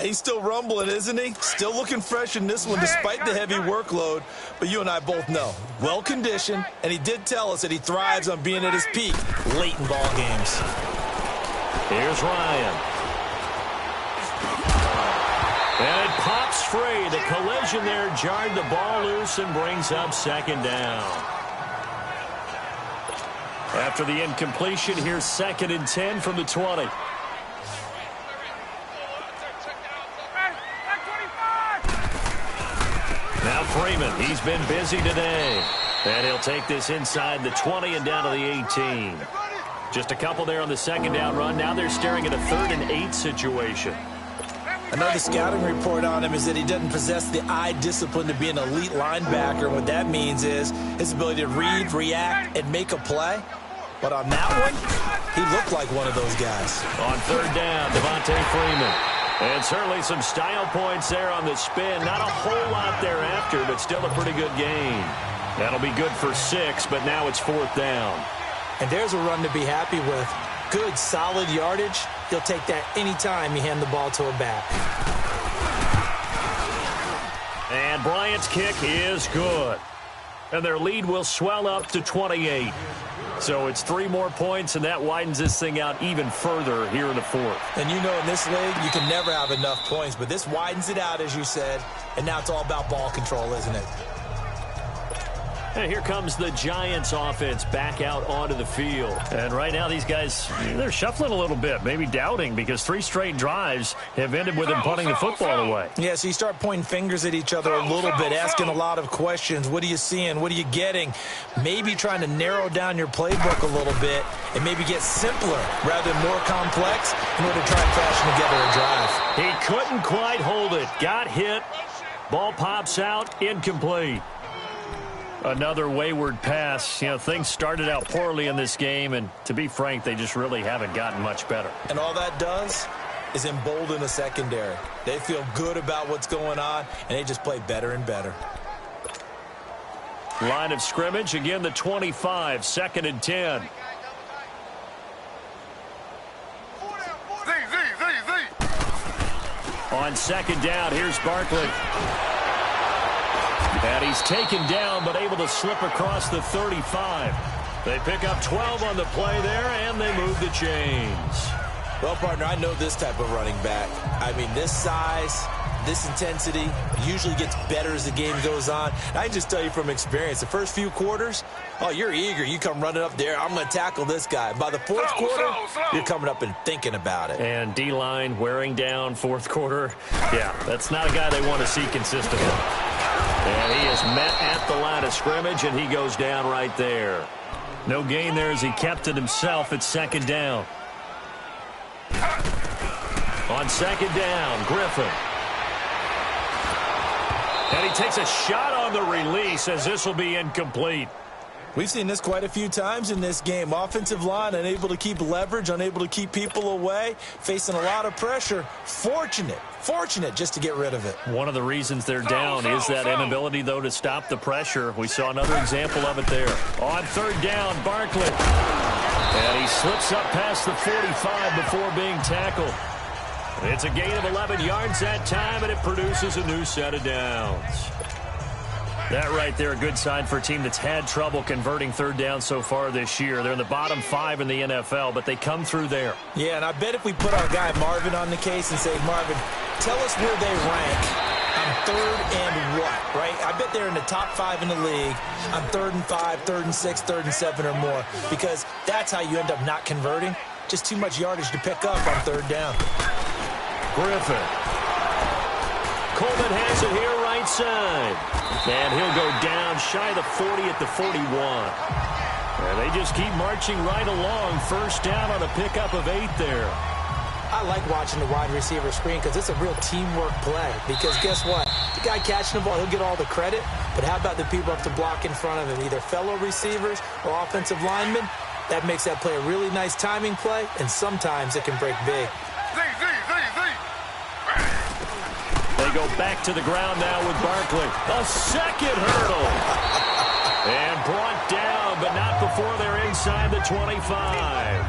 He's still rumbling, isn't he? Still looking fresh in this one despite the heavy workload. But you and I both know, well-conditioned, and he did tell us that he thrives on being at his peak late in ball games. Here's Ryan. And it pops free. The collision there jarred the ball loose and brings up 2nd down. After the incompletion, here's 2nd and 10 from the 20. Now Freeman, he's been busy today. And he'll take this inside the 20 and down to the 18. Just a couple there on the 2nd down run. Now they're staring at a 3rd and 8 situation. Another scouting report on him is that he doesn't possess the eye discipline to be an elite linebacker. What that means is his ability to read, react, and make a play. But on that one, he looked like one of those guys. On 3rd down, Devontae Freeman. And certainly some style points there on the spin. Not a whole lot thereafter, but still a pretty good gain. That'll be good for 6, but now it's 4th down. And there's a run to be happy with. Good, solid yardage. He'll take that anytime you hand the ball to a back. And Bryant's kick is good. And their lead will swell up to 28. So it's 3 more points, and that widens this thing out even further here in the 4th. And you know in this league, you can never have enough points, but this widens it out, as you said, and now it's all about ball control, isn't it? And here comes the Giants offense back out onto the field. And right now these guys, they're shuffling a little bit, maybe doubting, because 3 straight drives have ended with them punting the football away. Yeah, so you start pointing fingers at each other a little bit, asking a lot of questions. What are you seeing? What are you getting? Maybe trying to narrow down your playbook a little bit and maybe get simpler rather than more complex in order to try and fashion together a drive. He couldn't quite hold it. Got hit. Ball pops out. Incomplete. Another wayward pass. You know, things started out poorly in this game, and to be frank, they just really haven't gotten much better. And all that does is embolden the secondary. They feel good about what's going on, and they just play better and better. Line of scrimmage, again the 25, 2nd and 10. On 2nd down, here's Barkley. And he's taken down, but able to slip across the 35. They pick up 12 on the play there, and they move the chains. Well, partner, I know this type of running back. I mean, this size, this intensity usually gets better as the game goes on. And I can just tell you from experience, the first few quarters, oh, you're eager. You come running up there, I'm going to tackle this guy. By the 4th quarter, you're coming up and thinking about it. And D-line wearing down 4th quarter. Yeah, that's not a guy they want to see consistently. And he is met at the line of scrimmage, and he goes down right there. No gain there as he kept it himself at 2nd down. On 2nd down, Griffin. And he takes a shot on the release as this will be incomplete. We've seen this quite a few times in this game. Offensive line unable to keep leverage, unable to keep people away, facing a lot of pressure. Fortunate just to get rid of it. One of the reasons they're down is that inability, though, to stop the pressure. We saw another example of it there. On third down, Barkley. And he slips up past the 45 before being tackled. It's a gain of 11 yards that time, and it produces a new set of downs. That right there, a good sign for a team that's had trouble converting third down so far this year. They're in the bottom 5 in the NFL, but they come through there. Yeah, and I bet if we put our guy Marvin on the case and say, Marvin, tell us where they rank on third and what, right? I bet they're in the top 5 in the league on 3rd and 5, 3rd and 6, 3rd and 7 or more, because that's how you end up not converting. Just too much yardage to pick up on third down. Griffin. Coleman has it here right side. And he'll go down shy of the 40 at the 41. And they just keep marching right along. First down on a pickup of 8 there. I like watching the wide receiver screen because it's a real teamwork play. Because guess what? The guy catching the ball, he'll get all the credit. But how about the people up to block in front of him? Either fellow receivers or offensive linemen. That makes that play a really nice timing play. And sometimes it can break big. They go back to the ground now with Barkley. A second hurdle. And brought down, but not before they're inside the 25.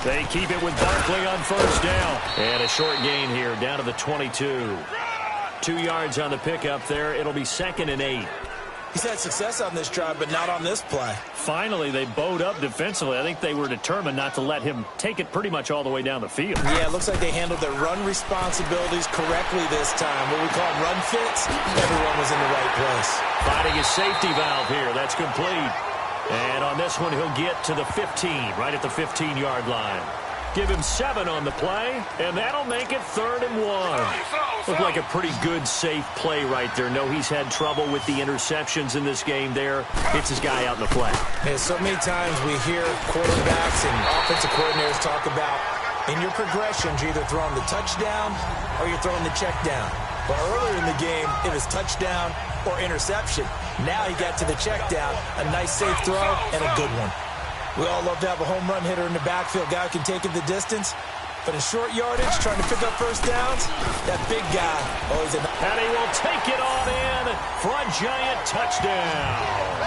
They keep it with Barkley on first down. And a short gain here, down to the 22. 2 yards on the pickup there. It'll be 2nd and 8. He's had success on this drive, but not on this play. Finally, they bowed up defensively. I think they were determined not to let him take it pretty much all the way down the field. Yeah, it looks like they handled their run responsibilities correctly this time. What we call run fits, everyone was in the right place. Finding his safety valve here. That's complete. And on this one, he'll get to the 15, right at the 15-yard line. Give him 7 on the play, and that'll make it 3rd and 1. Looked like a pretty good, safe play right there. No, he's had trouble with the interceptions in this game there. Hits his guy out in the flat. Yeah, so many times we hear quarterbacks and offensive coordinators talk about in your progressions, you're either throwing the touchdown or you're throwing the check down. But earlier in the game, it was touchdown or interception. Now he got to the check down, a nice safe throw, and a good one. We all love to have a home run hitter in the backfield, guy who can take it the distance. But in short yardage, trying to pick up first downs, that big guy always in. And he will take it on in for a giant touchdown.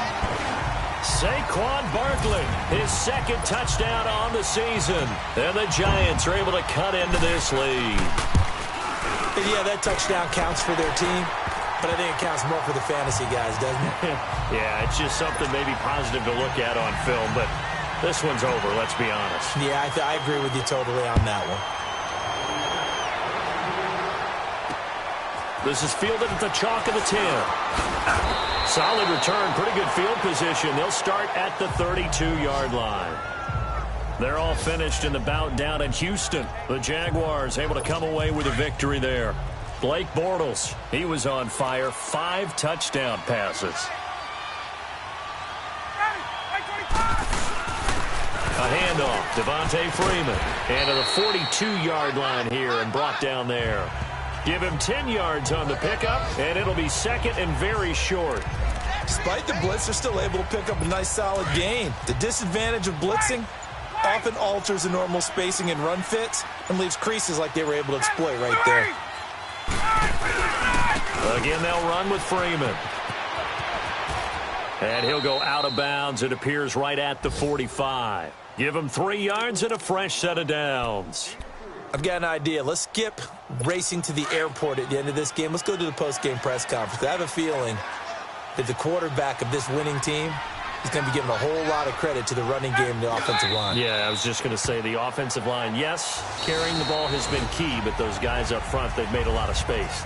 Saquon Barkley, his 2nd touchdown on the season. And the Giants are able to cut into this lead. And yeah, that touchdown counts for their team. But I think it counts more for the fantasy guys, doesn't it? Yeah, it's just something maybe positive to look at on film, but this one's over, let's be honest. Yeah, I agree with you totally on that one. This is fielded at the chalk of the 10. Solid return, pretty good field position. They'll start at the 32-yard line. They're all finished in the bout down in Houston. The Jaguars able to come away with a victory there. Blake Bortles, he was on fire. 5 touchdown passes. A handoff, Devontae Freeman. And to the 42-yard line here and brought down there. Give him 10 yards on the pickup, and it'll be 2nd and very short. Despite the blitz, they're still able to pick up a nice solid gain. The disadvantage of blitzing often alters the normal spacing and run fits and leaves creases like they were able to exploit right there. Again, they'll run with Freeman. And he'll go out of bounds, it appears, right at the 45. Give him 3 yards and a fresh set of downs. I've got an idea. Let's skip racing to the airport at the end of this game. Let's go to the post-game press conference. I have a feeling that the quarterback of this winning team is going to be given a whole lot of credit to the running game and the offensive line. Yeah, I was just going to say the offensive line, yes, carrying the ball has been key, but those guys up front, they've made a lot of space.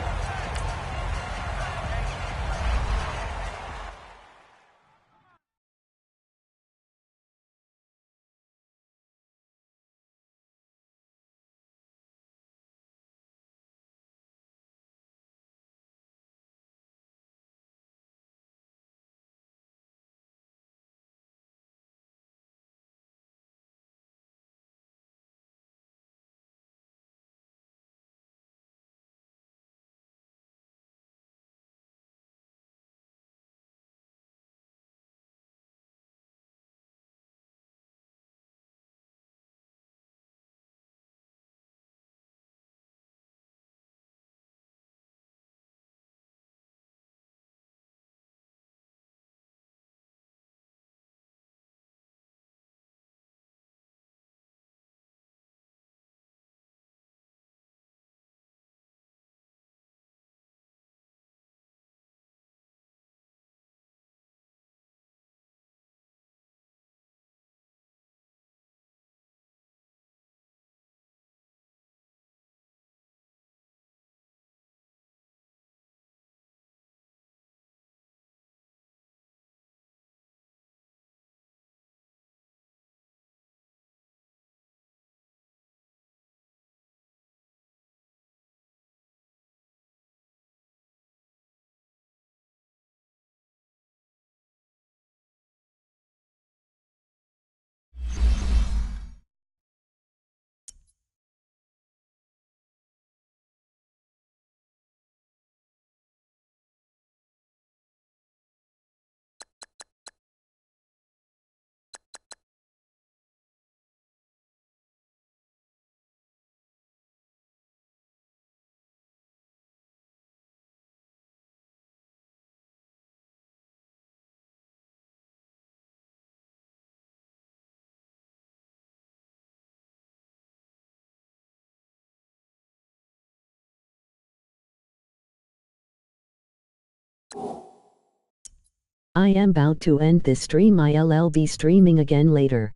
I am about to end this stream. I'll be streaming again later.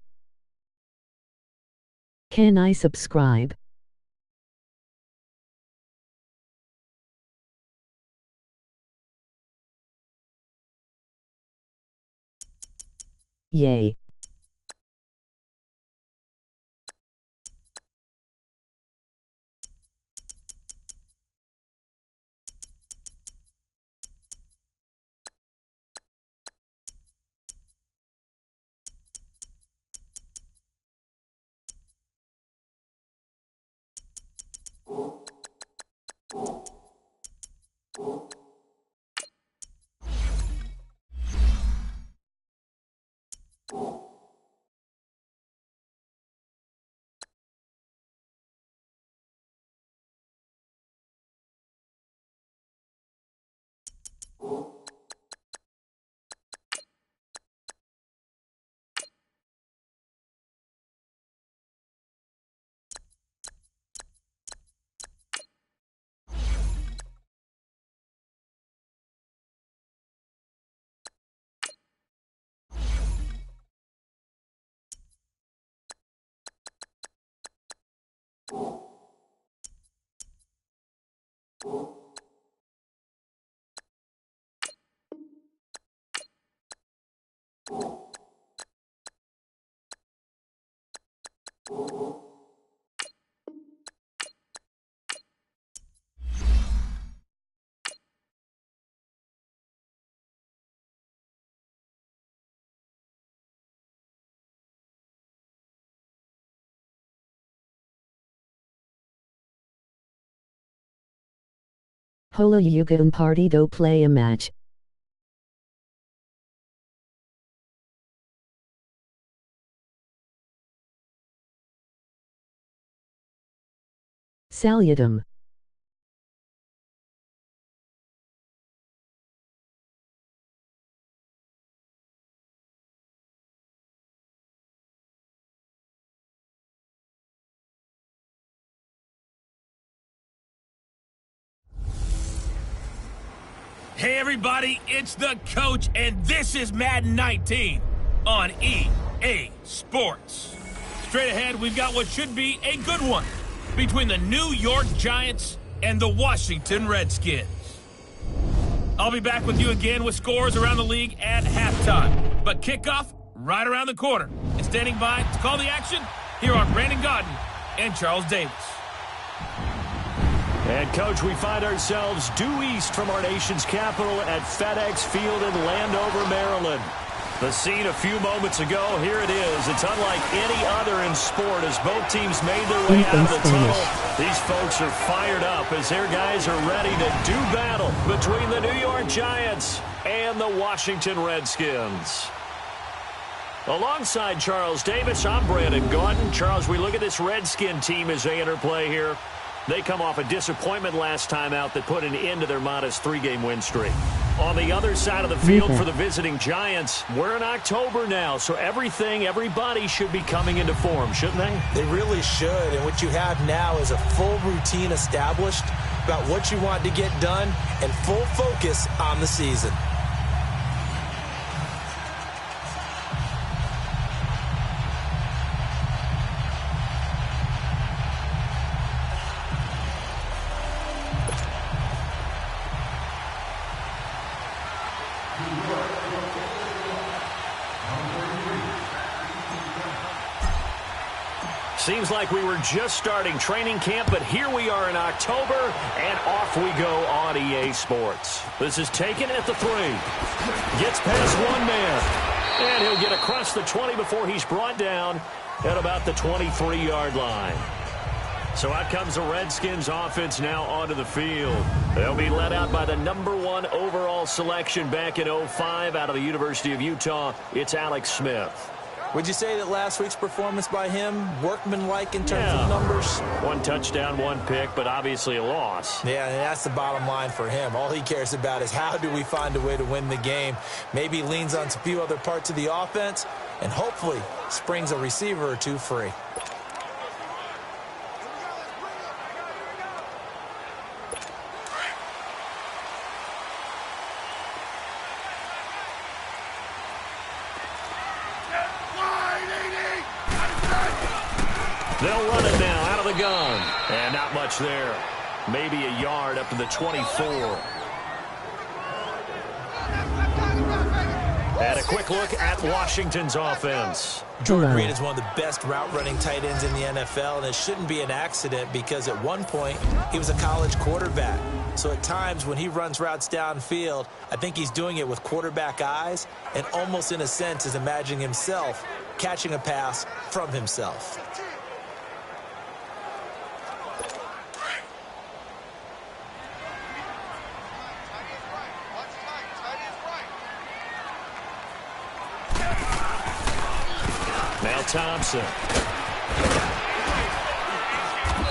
Can I subscribe? Yay. Hola Yuga un partido play a match. Salutum. Hey everybody, it's the coach, and this is Madden 19 on EA Sports. Straight ahead, we've got what should be a good one between the New York Giants and the Washington Redskins. I'll be back with you again with scores around the league at halftime, but kickoff right around the corner. And standing by to call the action, here are Brandon Gaudin and Charles Davis. And, Coach, we find ourselves due east from our nation's capital at FedEx Field in Landover, Maryland. The scene a few moments ago, here it is. It's unlike any other in sport as both teams made their way out of the tunnel. These folks are fired up as their guys are ready to do battle between the New York Giants and the Washington Redskins. Alongside Charles Davis, I'm Brandon Gaudin. Charles, we look at this Redskin team as they interplay here. They come off a disappointment last time out that put an end to their modest 3-game win streak. On the other side of the field for the visiting Giants, we're in October now, so everybody should be coming into form, shouldn't they? They really should, and what you have now is a full routine established about what you want to get done and full focus on the season. Seems like we were just starting training camp, but here we are in October, and off we go on EA Sports. This is taken at the 3. Gets past one man, and he'll get across the 20 before he's brought down at about the 23-yard line. So out comes the Redskins offense now onto the field. They'll be led out by the #1 overall selection back in 2005 out of the University of Utah. It's Alex Smith. Would you say that last week's performance by him, workmanlike in terms of numbers? 1 touchdown, 1 pick, but obviously a loss. Yeah, and that's the bottom line for him. All he cares about is how do we find a way to win the game. Maybe leans on a few other parts of the offense, and hopefully springs a receiver or two free. They'll run it now out of the gun. And not much there. Maybe a yard up to the 24. And a quick look at Washington's offense. Jordan Reed is one of the best route-running tight ends in the NFL, and it shouldn't be an accident because at one point he was a college quarterback. So at times when he runs routes downfield, I think he's doing it with quarterback eyes and almost in a sense is imagining himself catching a pass from himself. Now Thompson.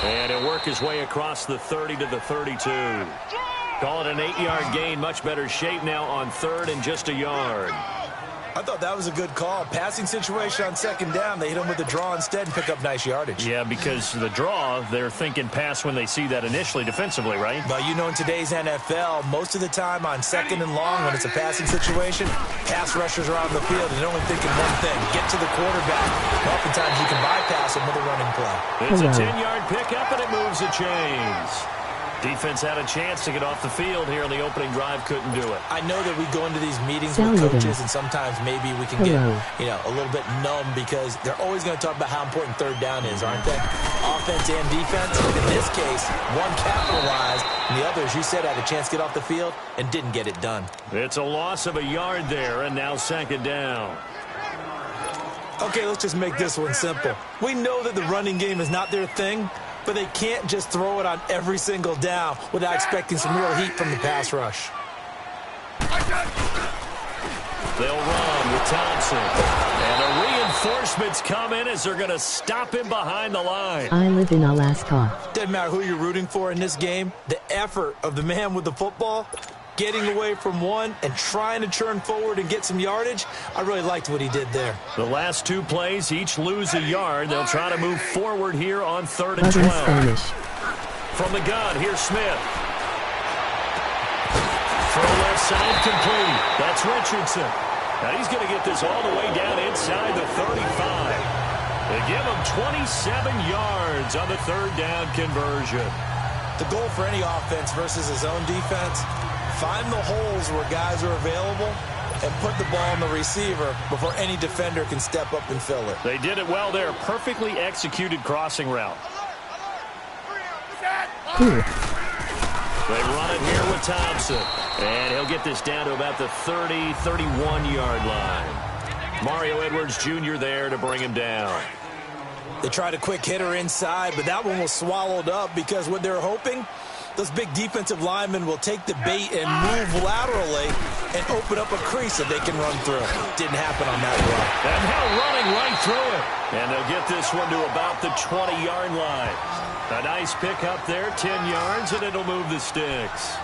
And he'll work his way across the 30 to the 32. Call it an 8-yard gain. Much better shape now on third and just a yard. I thought that was a good call. Passing situation on second down. They hit him with a draw instead and pick up nice yardage. Yeah, because the draw, they're thinking pass when they see that initially defensively, right? But you know in today's NFL, most of the time on second and long when it's a passing situation, pass rushers are on the field and they're only thinking one thing, get to the quarterback. Oftentimes you can bypass him with a running play. It's a 10-yard pickup and it moves the chains. Defense had a chance to get off the field here on the opening drive, couldn't do it. I know that we go into these meetings with coaches and sometimes maybe we can get, a little bit numb because they're always going to talk about how important third down is, aren't they? Offense and defense. In this case, one capitalized and the other, as you said, had a chance to get off the field and didn't get it done. It's a loss of a yard there and now second down. Okay, let's just make this one simple. We know that the running game is not their thing, but they can't just throw it on every single down without expecting some real heat from the pass rush. They'll run with Thompson. And the reinforcements come in as they're going to stop him behind the line. I live in Alaska. Doesn't matter who you're rooting for in this game. The effort of the man with the football, getting away from one and trying to turn forward and get some yardage, I really liked what he did there. The last two plays each lose a yard. They'll try to move forward here on 3rd and 12. From the gun, here's Smith. Throw left side complete. That's Richardson. Now he's going to get this all the way down inside the 35. They give him 27 yards on the third down conversion. The goal for any offense versus his own defense, find the holes where guys are available and put the ball on the receiver before any defender can step up and fill it. They did it well there. Perfectly executed crossing route. They run it here with Thompson. And he'll get this down to about the 30, 31-yard line. Mario Edwards Jr. there to bring him down. They tried a quick hitter inside, but that one was swallowed up because what they're hoping, those big defensive linemen will take the bait and move laterally and open up a crease that they can run through. Didn't happen on that run. And now running right through it. And they'll get this one to about the 20-yard line. A nice pickup there, 10 yards, and it'll move the sticks.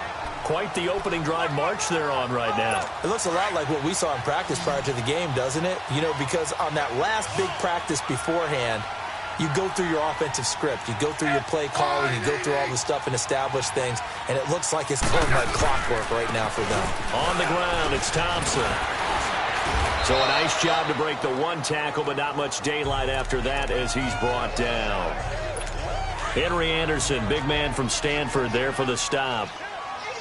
Quite the opening drive march they're on right now. It looks a lot like what we saw in practice prior to the game, doesn't it? You know, because on that last big practice beforehand, you go through your offensive script. You go through your play calling. You go through all the stuff and establish things. And it looks like it's going like clockwork right now for them. On the ground, it's Thompson. So a nice job to break the one tackle, but not much daylight after that as he's brought down. Henry Anderson, big man from Stanford there for the stop.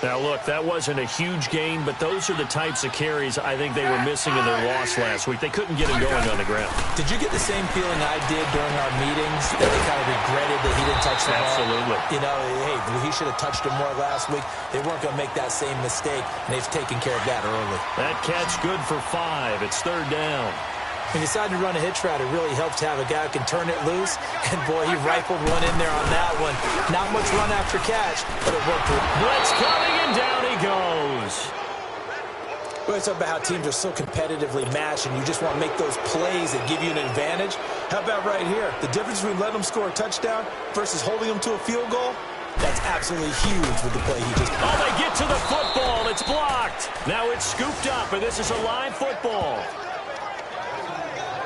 Now, look, that wasn't a huge gain, but those are the types of carries I think they were missing in their loss last week. They couldn't get him going on the ground. Did you get the same feeling I did during our meetings that they kind of regretted that he didn't touch the ball? Absolutely. You know, hey, he should have touched him more last week. They weren't going to make that same mistake, and they've taken care of that early. That catch good for 5. It's 3rd down. When you decide to run a hitch route, it really helps to have a guy who can turn it loose. And, boy, he rifled one in there on that one. Not much run after catch, but it worked. Blitz coming, and down he goes. We always talk about how teams are so competitively matched, and you just want to make those plays that give you an advantage. How about right here? The difference between letting them score a touchdown versus holding them to a field goal, that's absolutely huge with the play he just played. Oh, they get to the football. It's blocked. Now it's scooped up, and this is a live football.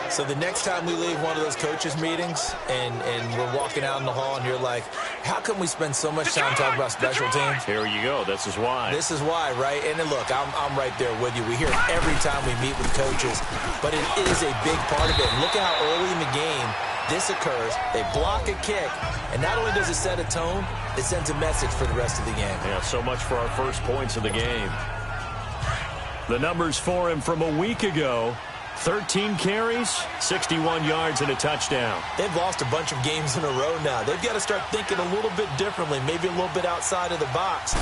So the next time we leave one of those coaches meetings and we're walking out in the hall and you're like, how come we spend so much time talking about special teams? Here you go. This is why. This is why, right? And then look, I'm right there with you. We hear it every time we meet with coaches, but it is a big part of it. And look at how early in the game this occurs, they block a kick, and not only does it set a tone, it sends a message for the rest of the game. Yeah, so much for our first points of the game. The numbers for him from a week ago: 13 carries, 61 yards, and a touchdown. They've lost a bunch of games in a row now. They've got to start thinking a little bit differently, maybe a little bit outside of the box.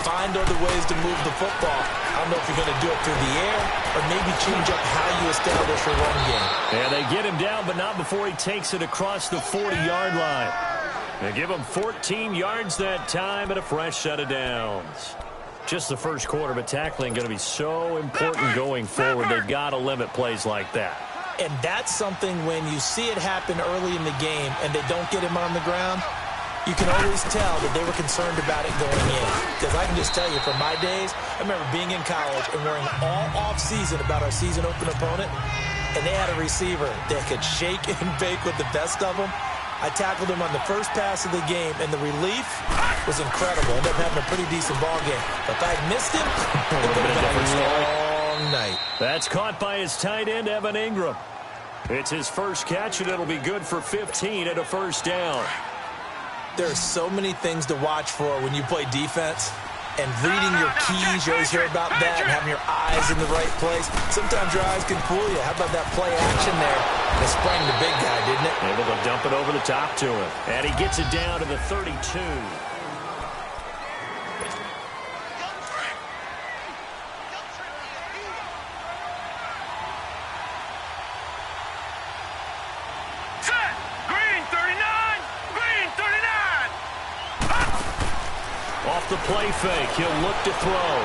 Find other ways to move the football. I don't know if you're going to do it through the air or maybe change up how you establish your run game. Yeah, they get him down, but not before he takes it across the 40-yard line. They give him 14 yards that time and a fresh set of downs. Just the first quarter, but tackling going to be so important going forward. They've got to limit plays like that. And that's something when you see it happen early in the game and they don't get him on the ground, you can always tell that they were concerned about it going in. Because I can just tell you, from my days, I remember being in college and worrying all off-season about our season open opponent, and they had a receiver that could shake and bake with the best of them. I tackled him on the first pass of the game, and the relief was incredible. Ended up having a pretty decent ball game. But if I had missed him, it would have been a long night. That's caught by his tight end, Evan Ingram. It's his first catch, and it'll be good for 15 and a first down. There are so many things to watch for when you play defense. And reading your keys, you always hear about that, and having your eyes in the right place. Sometimes your eyes can fool you. How about that play action there? It sprang the big guy, didn't it? Able to dump it over the top to him. And he gets it down to the 32. Off the play fake, he'll look to throw.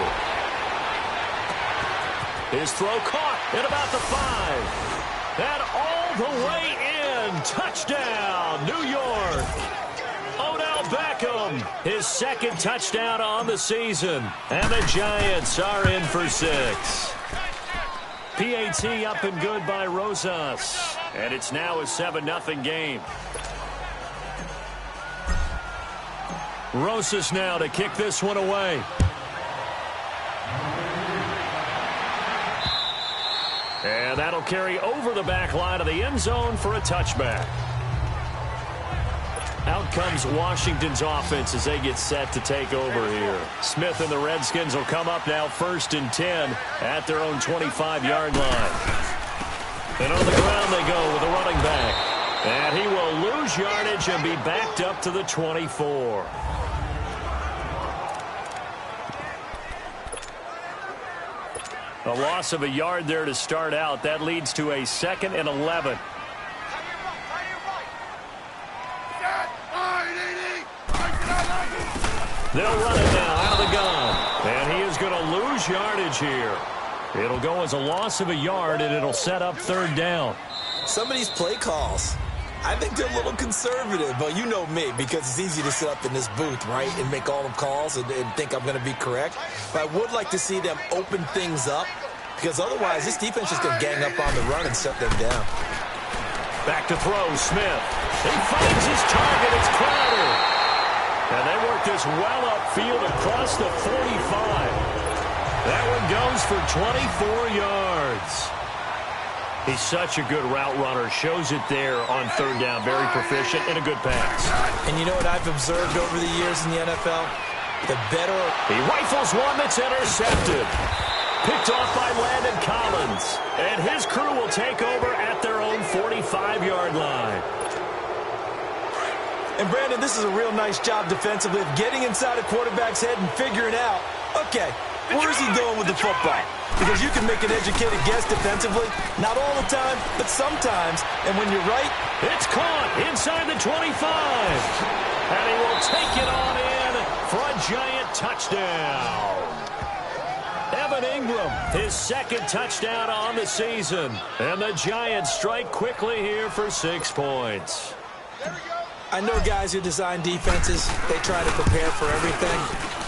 His throw caught at about the 5. And all the way in. Touchdown, New York. Odell Beckham, his second touchdown on the season. And the Giants are in for 6. PAT up and good by Rosas. And it's now a 7-0 game. Rosas now to kick this one away. And that'll carry over the back line of the end zone for a touchback. Out comes Washington's offense as they get set to take over here. Smith and the Redskins will come up now 1st and 10 at their own 25-yard line. And on the ground they go with a running back. And he will lose yardage and be backed up to the 24. A loss of a yard there to start out. That leads to a 2nd and 11. They'll run it now out of the gun. And he is going to lose yardage here. It'll go as a loss of a yard, and it'll set up 3rd down. Some of these play calls, I think they're a little conservative, but you know me, because it's easy to sit up in this booth, right, and make all the calls and think I'm going to be correct. But I would like to see them open things up, because otherwise this defense is going to gang up on the run and shut them down. Back to throw, Smith. He finds his target. It's Crowder. And they work this well upfield across the 45. That one goes for 24 yards. He's such a good route runner. Shows it there on 3rd down. Very proficient and a good pass. And you know what I've observed over the years in the NFL? The better... He rifles one that's intercepted. Picked off by Landon Collins. And his crew will take over at their own 45-yard line. And Brandon, this is a real nice job defensively of getting inside a quarterback's head and figuring out, okay, where is he going with the football? Because you can make an educated guess defensively, not all the time, but sometimes. And when you're right, it's caught inside the 25. And he will take it on in for a Giant touchdown. Evan Ingram, his 2nd touchdown on the season. And the Giants strike quickly here for 6 points. I know guys who design defenses, they try to prepare for everything,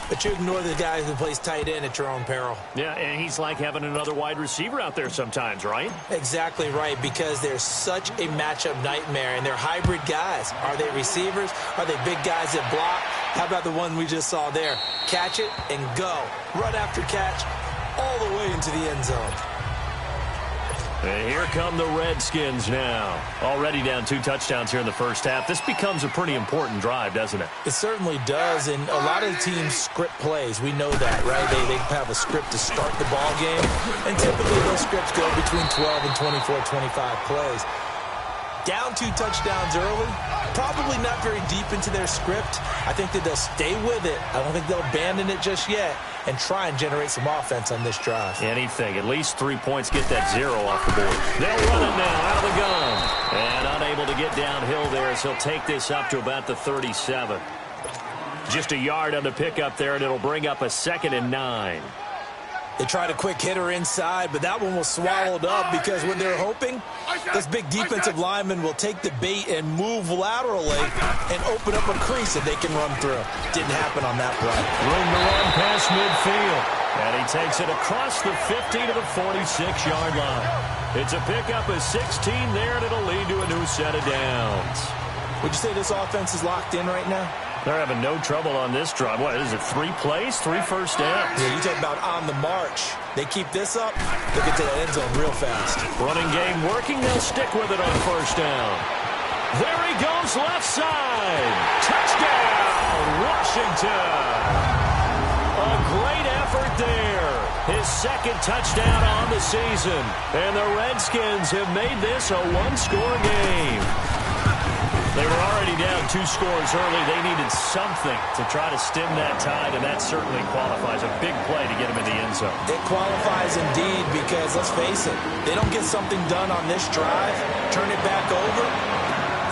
but you ignore the guy who plays tight end at your own peril. Yeah, and he's like having another wide receiver out there sometimes, right? Exactly right, because they're such a matchup nightmare, and they're hybrid guys. Are they receivers? Are they big guys that block? How about the one we just saw there? Catch it and go. Run after catch all the way into the end zone. And here come the Redskins now. Already down 2 touchdowns here in the first half. This becomes a pretty important drive, doesn't it? It certainly does, and a lot of the teams script plays. We know that, right? They have a script to start the ball game, and typically those scripts go between 12 and 24, 25 plays. Down 2 touchdowns early, probably not very deep into their script. I think that they'll stay with it. I don't think they'll abandon it just yet and try and generate some offense on this drive. Anything. At least 3 points. Get that 0 off the board. They'll run it now out of the gun. And unable to get downhill there as he'll take this up to about the 37. Just a yard on the pickup there, and it'll bring up a 2nd and 9. They tried a quick hitter inside, but that one was swallowed up because when they're hoping, this big defensive lineman will take the bait and move laterally and open up a crease that they can run through. Didn't happen on that play. Room to run past midfield. And he takes it across the 50 to the 46-yard line. It's a pickup of 16 there, and it'll lead to a new set of downs. Would you say this offense is locked in right now? They're having no trouble on this drive. What is it, 3 plays, 3 first downs? Yeah, you talk about on the march. They keep this up, they'll get to that end zone real fast. Running game working, they'll stick with it on first down. There he goes, left side. Touchdown, Washington. A great effort there. His 2nd touchdown on the season. And the Redskins have made this a 1-score game. They were already down 2 scores early. They needed something to try to stem that tide, and that certainly qualifies. A big play to get them in the end zone. It qualifies indeed because, let's face it, they don't get something done on this drive, turn it back over,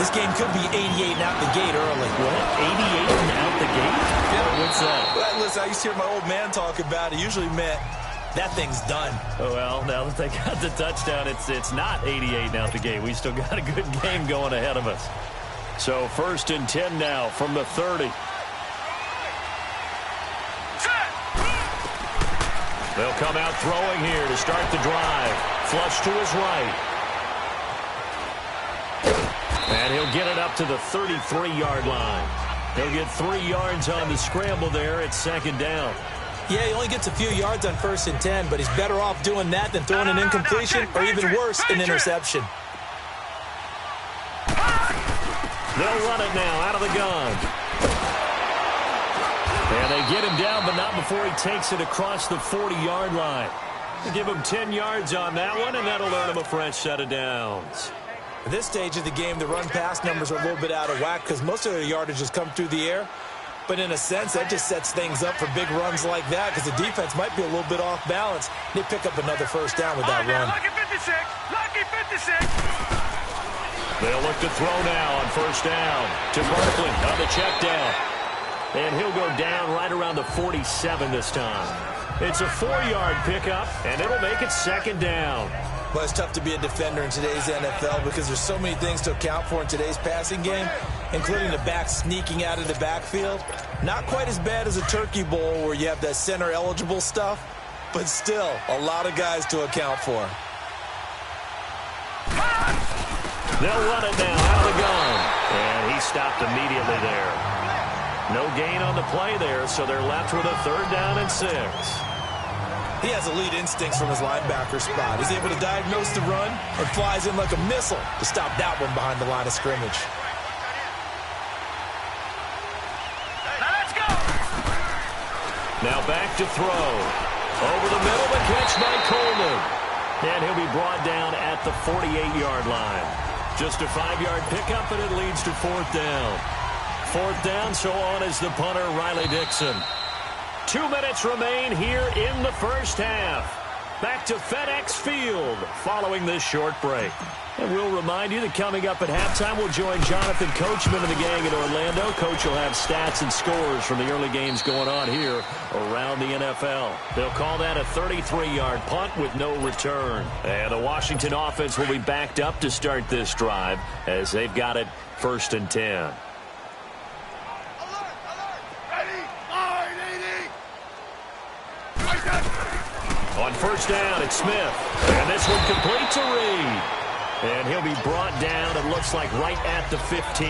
this game could be 88 and out the gate early. What? 88 and out the gate? Yeah. What's that? Well, listen, I used to hear my old man talk about it. Usually meant that thing's done. Oh, well, now that they got the touchdown, it's not 88 and out the gate. We still got a good game going ahead of us. So 1st and 10 now from the 30. They'll come out throwing here to start the drive. Flush to his right. And he'll get it up to the 33-yard line. He'll get 3 yards on the scramble there at 2nd down. Yeah, he only gets a few yards on 1st and 10, but he's better off doing that than throwing an incompletion or even worse, an interception. They'll run it now out of the gun. And they get him down, but not before he takes it across the 40-yard line. They give him 10 yards on that one, and that'll earn him a fresh set of downs. At this stage of the game, the run-pass numbers are a little bit out of whack because most of their yardage has come through the air. But in a sense, that just sets things up for big runs like that because the defense might be a little bit off balance. They pick up another first down with that run. Lucky 56! Lucky 56! They'll look to throw now on first down to Barkley on the check down. And he'll go down right around the 47 this time. It's a 4-yard pickup, and it'll make it 2nd down. Well, it's tough to be a defender in today's NFL because there's so many things to account for in today's passing game, including the back sneaking out of the backfield. Not quite as bad as a Turkey Bowl where you have that center-eligible stuff, but still a lot of guys to account for. They'll run it now out of the gun. And he stopped immediately there. No gain on the play there, so they're left with a 3rd down and 6. He has elite instincts from his linebacker spot. He's able to diagnose the run and flies in like a missile to stop that one behind the line of scrimmage. Now let's go! Now back to throw. Over the middle, the catch by Coleman. And he'll be brought down at the 48-yard line. Just a 5-yard pickup, and it leads to 4th down. 4th down, so on is the punter, Riley Dixon. 2 minutes remain here in the first half. Back to FedEx Field following this short break. And we'll remind you that coming up at halftime, we'll join Jonathan Coachman and the gang in Orlando. Coach will have stats and scores from the early games going on here around the NFL. They'll call that a 33-yard punt with no return. And the Washington offense will be backed up to start this drive as they've got it 1st and 10. On first down, it's Smith. And this one complete to Reed. And he'll be brought down, it looks like, right at the 15.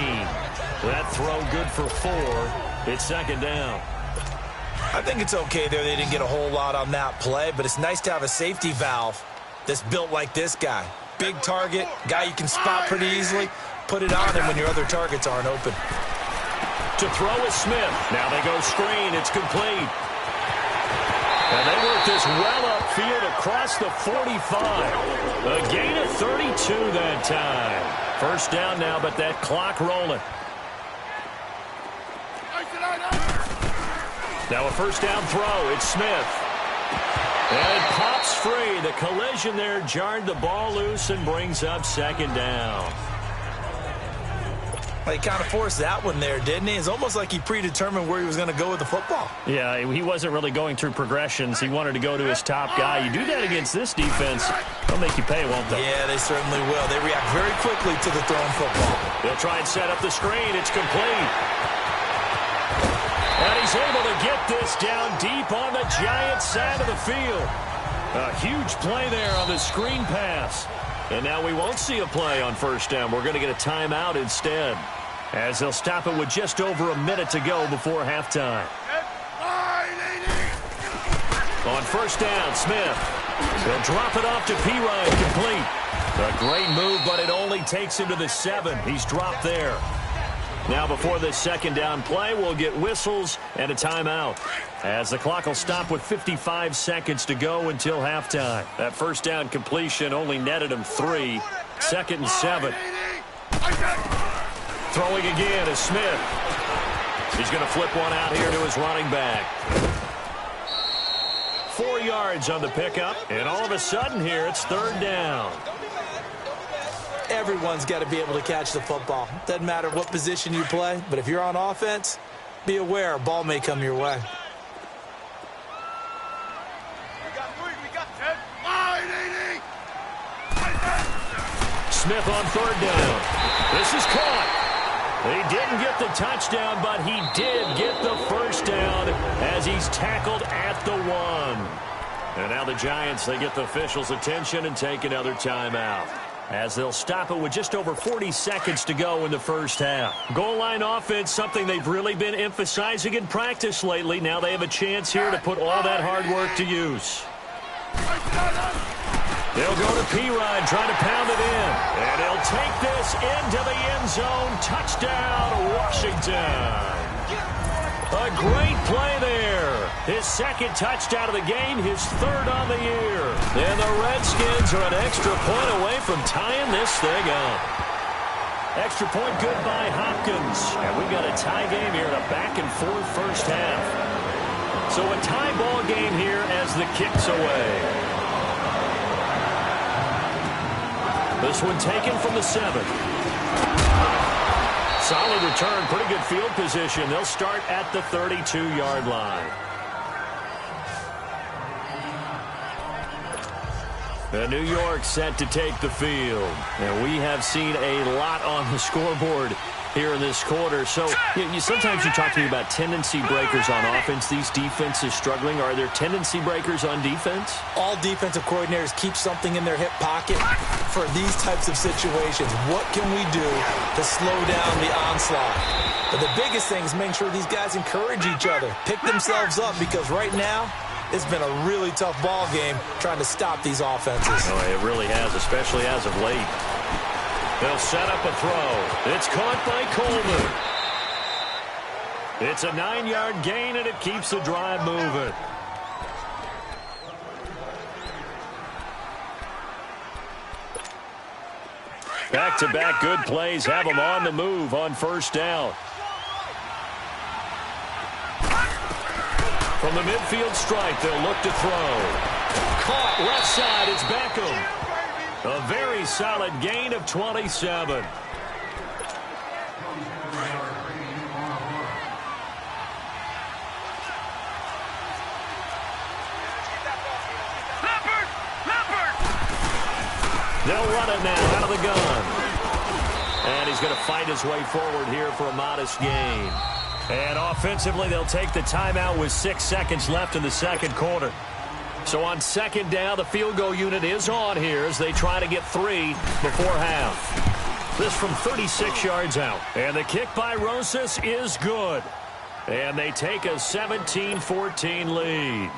That throw good for 4. It's 2nd down. I think it's okay there. They didn't get a whole lot on that play, but it's nice to have a safety valve that's built like this guy. Big target, guy you can spot pretty easily. Put it on him when your other targets aren't open. To throw is Smith. Now they go screen. It's complete. And they work this well upfield across the 45. A gain of 32 that time. First down now, but that clock rolling. Now a first down throw. It's Smith. And it pops free. The collision there jarred the ball loose and brings up second down. He kind of forced that one there, didn't he? It's almost like he predetermined where he was going to go with the football. Yeah, he wasn't really going through progressions. He wanted to go to his top guy. You do that against this defense, they'll make you pay, won't they? Yeah, they certainly will. They react very quickly to the thrown football. They'll try and set up the screen. It's complete. And he's able to get this down deep on the Giants side of the field. A huge play there on the screen pass. And now we won't see a play on first down. We're going to get a timeout instead, as they'll stop it with just over a minute to go before halftime. On first down, Smith. They'll drop it off to P-Ryan, complete. A great move, but it only takes him to the 7. He's dropped there. Now before this second down play, we'll get whistles and a timeout, as the clock will stop with 55 seconds to go until halftime. That first down completion only netted him 3. Second and 7. Throwing again is Smith. He's going to flip one out here to his running back. 4 yards on the pickup, and all of a sudden here it's third down. Everyone's got to be able to catch the football. Doesn't matter what position you play, but if you're on offense, be aware a ball may come your way. Smith on third down. This is caught. He didn't get the touchdown, but he did get the first down as he's tackled at the 1. And now the Giants, they get the officials' attention and take another timeout, as they'll stop it with just over 40 seconds to go in the first half. Goal line offense, something they've really been emphasizing in practice lately. Now they have a chance here to put all that hard work to use. They'll go to P-Ryan, trying to pound it in. And he'll take this into the end zone. Touchdown, Washington. A great play there. His second touchdown of the game, his third on the year. And the Redskins are an extra point away from tying this thing up. Extra point good by Hopkins. And we've got a tie game here in a back-and-forth first half. So a tie ball game here as the kick's away. This one taken from the 7. Solid return, pretty good field position. They'll start at the 32-yard line. New York set to take the field. And we have seen a lot on the scoreboard here in this quarter. So sometimes you talk to me about tendency breakers on offense. These defenses struggling. Are there tendency breakers on defense? All defensive coordinators keep something in their hip pocket for these types of situations. What can we do to slow down the onslaught? But the biggest thing is making sure these guys encourage each other, pick themselves up, because right now it's been a really tough ball game trying to stop these offenses. Oh, it really has, especially as of late. They'll set up a throw. It's caught by Coleman. It's a 9-yard gain, and it keeps the drive moving. Back-to-back good plays have them on the move on first down. From the midfield stripe, they'll look to throw. Caught left side, it's Beckham. A very solid gain of 27. They'll run it now out of the gun. And he's going to fight his way forward here for a modest gain. And offensively, they'll take the timeout with 6 seconds left in the second quarter. So on second down, the field goal unit is on here as they try to get 3 before half. This from 36 yards out. And the kick by Rosas is good. And they take a 17-14 lead.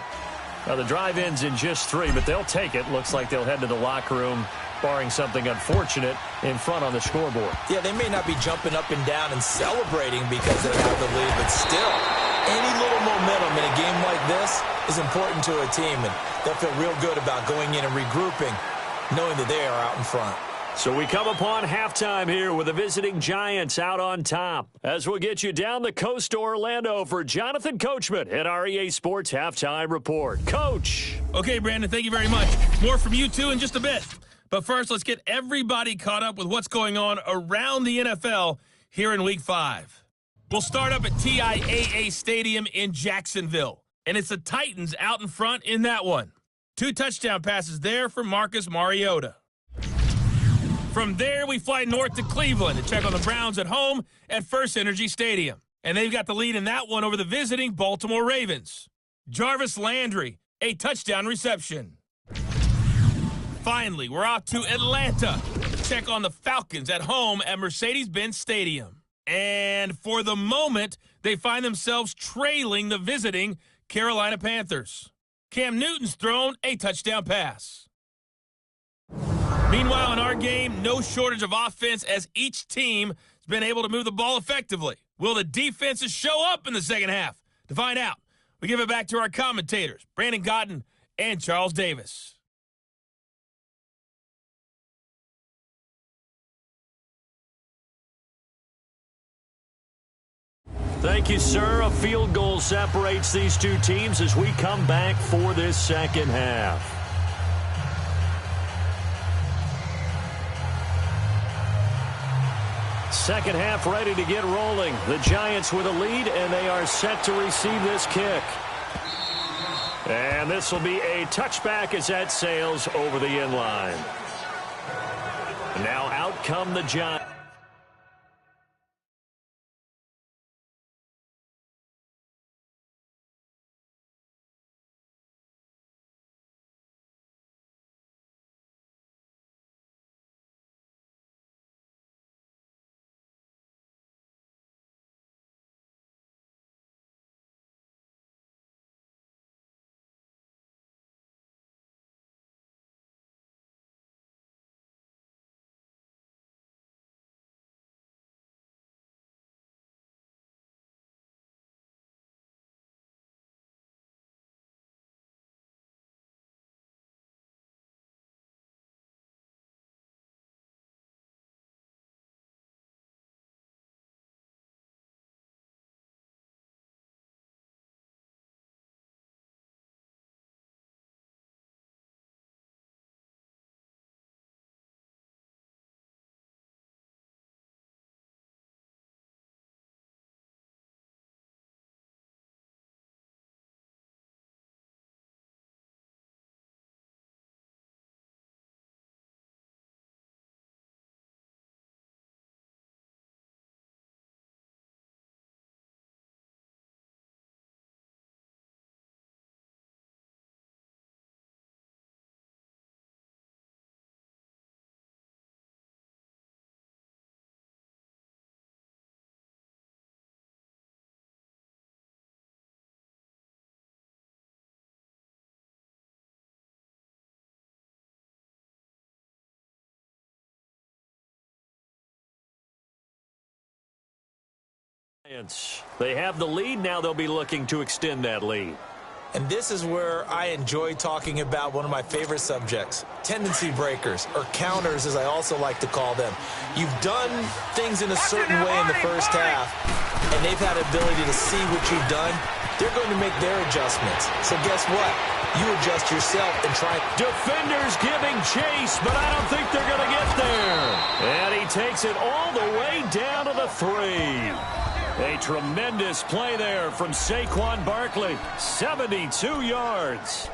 Now, the drive ends in just 3, but they'll take it. Looks like they'll head to the locker room, barring something unfortunate, in front on the scoreboard. Yeah, they may not be jumping up and down and celebrating because they have the lead, but still, any little momentum in a game like this is important to a team, and they'll feel real good about going in and regrouping, knowing that they are out in front. So we come upon halftime here with the visiting Giants out on top. As we'll get you down the coast to Orlando for Jonathan Coachman at our EA Sports Halftime Report. Coach. Okay, Brandon, thank you very much. More from you two in just a bit. But first, let's get everybody caught up with what's going on around the NFL here in Week 5. We'll start up at TIAA Stadium in Jacksonville. And it's the Titans out in front in that one. 2 touchdown passes there for Marcus Mariota. From there, we fly north to Cleveland to check on the Browns at home at First Energy Stadium. And they've got the lead in that one over the visiting Baltimore Ravens. Jarvis Landry, a touchdown reception. Finally, we're off to Atlanta to check on the Falcons at home at Mercedes-Benz Stadium. And for the moment, they find themselves trailing the visiting Carolina Panthers. Cam Newton's thrown a touchdown pass. Meanwhile, in our game, no shortage of offense as each team has been able to move the ball effectively. Will the defenses show up in the second half? To find out, we give it back to our commentators, Brandon Cotton and Charles Davis. Thank you, sir. A field goal separates these two teams as we come back for this second half. Second half ready to get rolling. The Giants with a lead, and they are set to receive this kick. And this will be a touchback as that sails over the end line. Now out come the Giants. They have the lead. Now they'll be looking to extend that lead. And this is where I enjoy talking about one of my favorite subjects, tendency breakers, or counters as I also like to call them. You've done things in a certain way in the first half, and they've had the ability to see what you've done. They're going to make their adjustments. So guess what? You adjust yourself and try. Defenders giving chase, but I don't think they're going to get there. And he takes it all the way down to the 3. A tremendous play there from Saquon Barkley. 72 yards.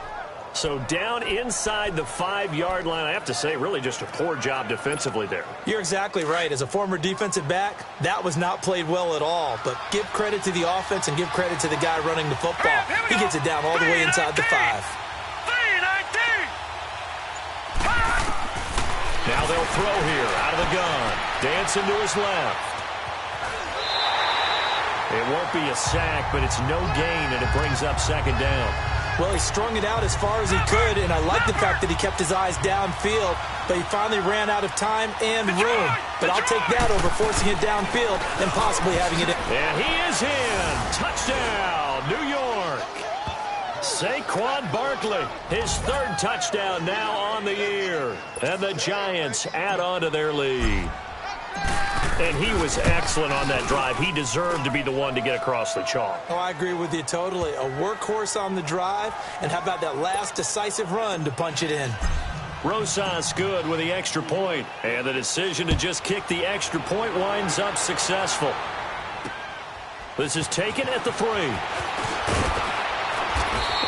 So down inside the 5-yard line. I have to say, really just a poor job defensively there. You're exactly right. As a former defensive back, that was not played well at all. But give credit to the offense and give credit to the guy running the football. He gets it down all the way inside the 5. Now they'll throw here out of the gun. Dancing to his left. It won't be a sack, but it's no gain, and it brings up second down. Well, he strung it out as far as he could, and I like the fact that he kept his eyes downfield, but he finally ran out of time and room. But I'll take that over forcing it downfield and possibly having it in. And he is in. Touchdown, New York. Saquon Barkley, his third touchdown now on the year. And the Giants add on to their lead. And he was excellent on that drive. He deserved to be the one to get across the chalk. Oh, I agree with you totally. A workhorse on the drive, and how about that last decisive run to punch it in? Rosas good with the extra point, and the decision to just kick the extra point winds up successful. This is taken at the 3.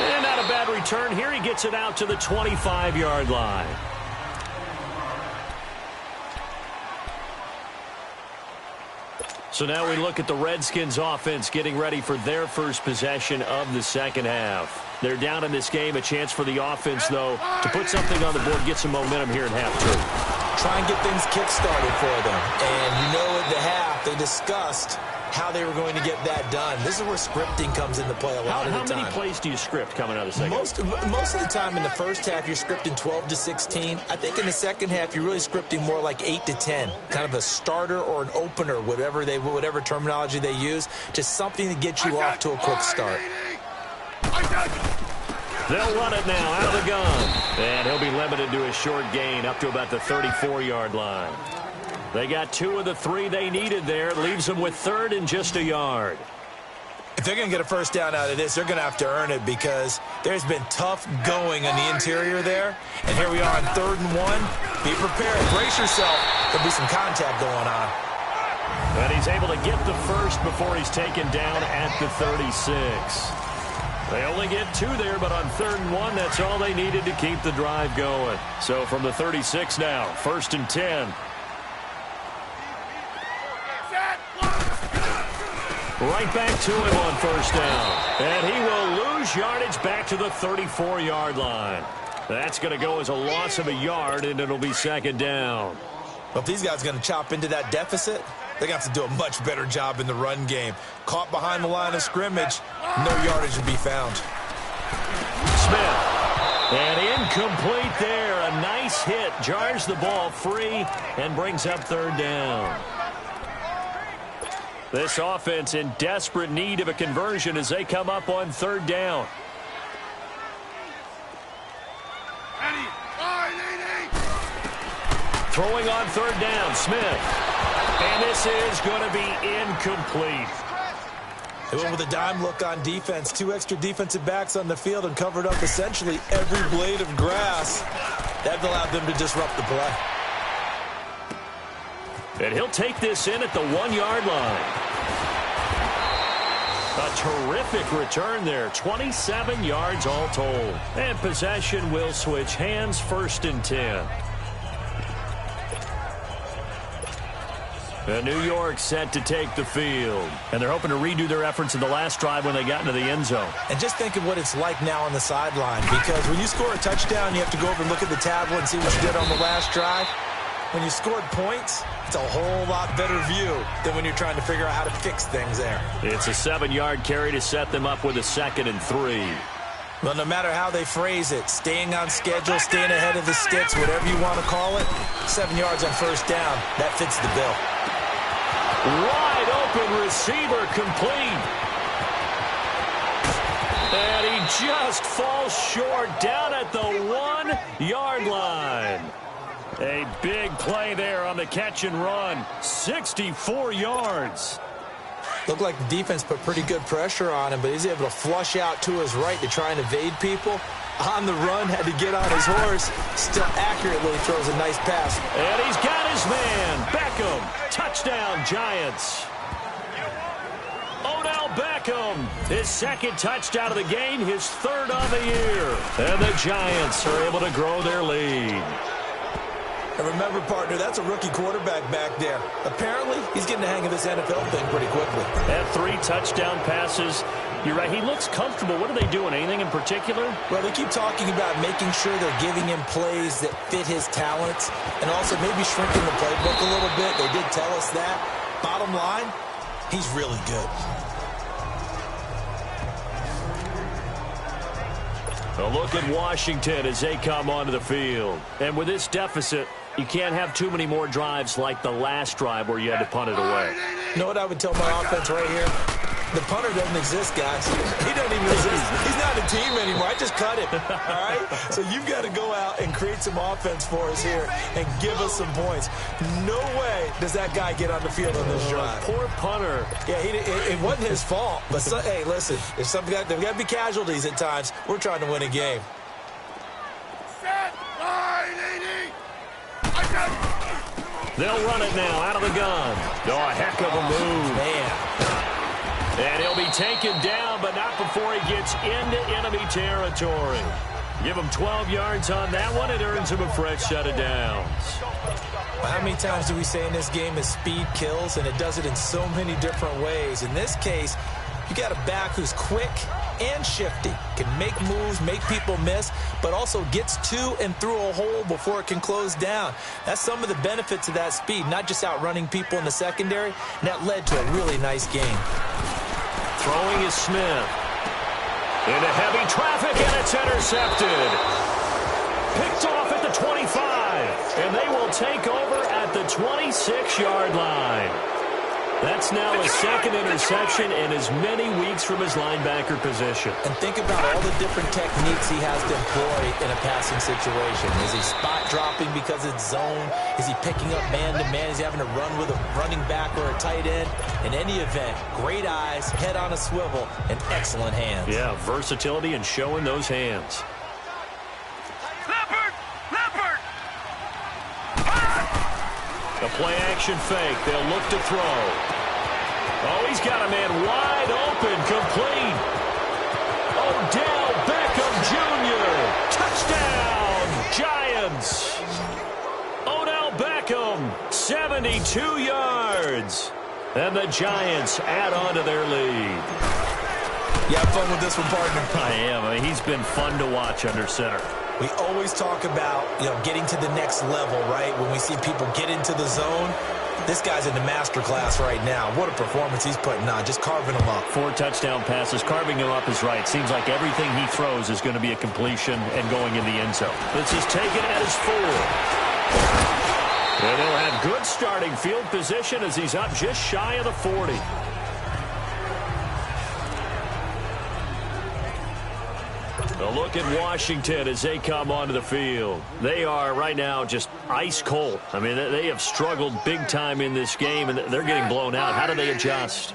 And not a bad return here. He gets it out to the 25-yard line. So now we look at the Redskins offense getting ready for their first possession of the second half. They're down in this game. A chance for the offense, though, to put something on the board, get some momentum here in half 2. Try and get things kick-started for them. And you know at the half they discussed how they were going to get that done. This is where scripting comes into play a lot of the time. How many plays do you script coming out of the second? Most of the time in the first half, you're scripting 12 to 16. I think in the second half, you're really scripting more like 8 to 10. Kind of a starter or an opener, whatever terminology they use. Just something to get you off to a quick start. They'll run it now out of the gun. And he'll be limited to a short gain up to about the 34-yard line. They got 2 of the 3 they needed there. It leaves them with 3rd and just a yard. If they're going to get a first down out of this, they're going to have to earn it because there's been tough going on the interior there. And here we are on 3rd and 1. Be prepared. Brace yourself. There'll be some contact going on. And he's able to get the first before he's taken down at the 36. They only get 2 there, but on 3rd and 1, that's all they needed to keep the drive going. So from the 36 now, 1st and 10. Right back to him on 1st down. And he will lose yardage back to the 34-yard line. That's going to go as a loss of a yard, and it'll be 2nd down. Well, if these guys are going to chop into that deficit, they're going to have to do a much better job in the run game. Caught behind the line of scrimmage, no yardage to be found. Smith. And incomplete there. A nice hit. Jars the ball free and brings up 3rd down. This offense in desperate need of a conversion as they come up on 3rd down. Throwing on 3rd down, Smith. And this is going to be incomplete. They went with a dime look on defense. 2 extra defensive backs on the field and covered up essentially every blade of grass. That allowed them to disrupt the play. And he'll take this in at the 1-yard line. A terrific return there. 27 yards all told. And possession will switch hands. 1st and 10. And New York set to take the field. And they're hoping to redo their efforts in the last drive when they got into the end zone. And just think of what it's like now on the sideline. Because when you score a touchdown, you have to go over and look at the tablet and see what you did on the last drive. When you scored points, it's a whole lot better view than when you're trying to figure out how to fix things there. It's a 7-yard carry to set them up with a 2nd and 3. Well, no matter how they phrase it, staying on schedule, staying ahead of the sticks, whatever you want to call it, 7 yards on 1st down, that fits the bill. Wide open receiver complete. And he just falls short down at the 1-yard line. A big play there on the catch and run. 64 yards. Looked like the defense put pretty good pressure on him, but he's able to flush out to his right to try and evade people. On the run, had to get on his horse. Still accurately throws a nice pass. And he's got his man. Beckham. Touchdown, Giants. Odell Beckham. His 2nd touchdown of the game. His 3rd of the year. And the Giants are able to grow their lead. And remember, partner, that's a rookie quarterback back there. Apparently, he's getting the hang of this NFL thing pretty quickly. Had 3 touchdown passes. You're right. He looks comfortable. What are they doing? Anything in particular? Well, they keep talking about making sure they're giving him plays that fit his talents and also maybe shrinking the playbook a little bit. They did tell us that. Bottom line, he's really good. A look at Washington as they come onto the field. And with this deficit, you can't have too many more drives like the last drive where you had to punt it away. You know what I would tell my offense right here? The punter doesn't exist, guys. He doesn't even exist. He's not a team anymore. I just cut him, all right? So you've got to go out and create some offense for us here and give us some points. No way does that guy get on the field on this drive. Poor punter. Yeah, it wasn't his fault. But, hey, listen, there's got to be casualties at times. We're trying to win a game. They'll run it now out of the gun. Oh, a heck of a move. Man. And he'll be taken down, but not before he gets into enemy territory. Give him 12 yards on that one. It earns him a fresh set of downs. How many times do we say in this game that speed kills, and it does it in so many different ways? In this case, you got a back who's quick and shifty, can make moves, make people miss, but also gets to and through a hole before it can close down. That's some of the benefits of that speed, not just outrunning people in the secondary, and that led to a really nice game. Throwing is Smith. Into heavy traffic, and it's intercepted. Picked off at the 25, and they will take over at the 26-yard line. That's now his second interception in as many weeks from his linebacker position. And think about all the different techniques he has to employ in a passing situation. Is he spot dropping because it's zone? Is he picking up man-to-man? Is he having to run with a running back or a tight end? In any event, great eyes, head on a swivel, and excellent hands. Yeah, versatility and showing those hands. A play-action fake. They'll look to throw. Oh, he's got a man wide open, complete. Odell Beckham Jr. Touchdown, Giants. Odell Beckham, 72 yards. And the Giants add on to their lead. You have fun with this one, partner? I am. I mean, he's been fun to watch under center. We always talk about, getting to the next level, right? When we see people get into the zone, this guy's in the master class right now. What a performance he's putting on, just carving them up. 4 touchdown passes. Carving him up is right. Seems like everything he throws is going to be a completion and going in the end zone. This is taken at his 4. And they'll have good starting field position as he's up just shy of the 40. A look at Washington as they come onto the field. They are right now just ice cold. I mean, they have struggled big time in this game, and they're getting blown out. How do they adjust?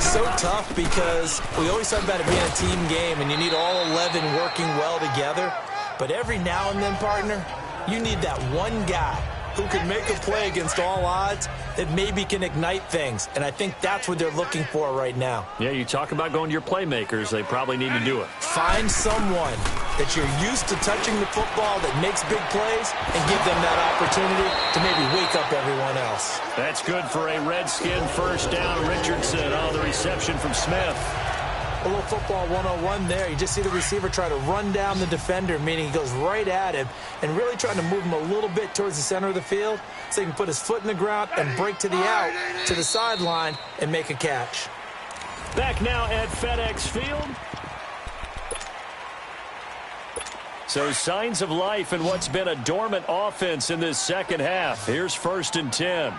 So tough because we always talk about it being a team game, and you need all 11 working well together. But every now and then, partner, you need that one guy who can make a play against all odds that maybe can ignite things. And I think that's what they're looking for right now. Yeah, you talk about going to your playmakers. They probably need to do it. Find someone that you're used to touching the football that makes big plays and give them that opportunity to maybe wake up everyone else. That's good for a Redskin first down. Richardson on the reception from Smith. A little football 101 there. You just see the receiver try to run down the defender, meaning he goes right at him and really trying to move him a little bit towards the center of the field so he can put his foot in the ground and break to the out, to the sideline, and make a catch. Back now at FedEx Field. So signs of life in what's been a dormant offense in this second half. Here's 1st and 10.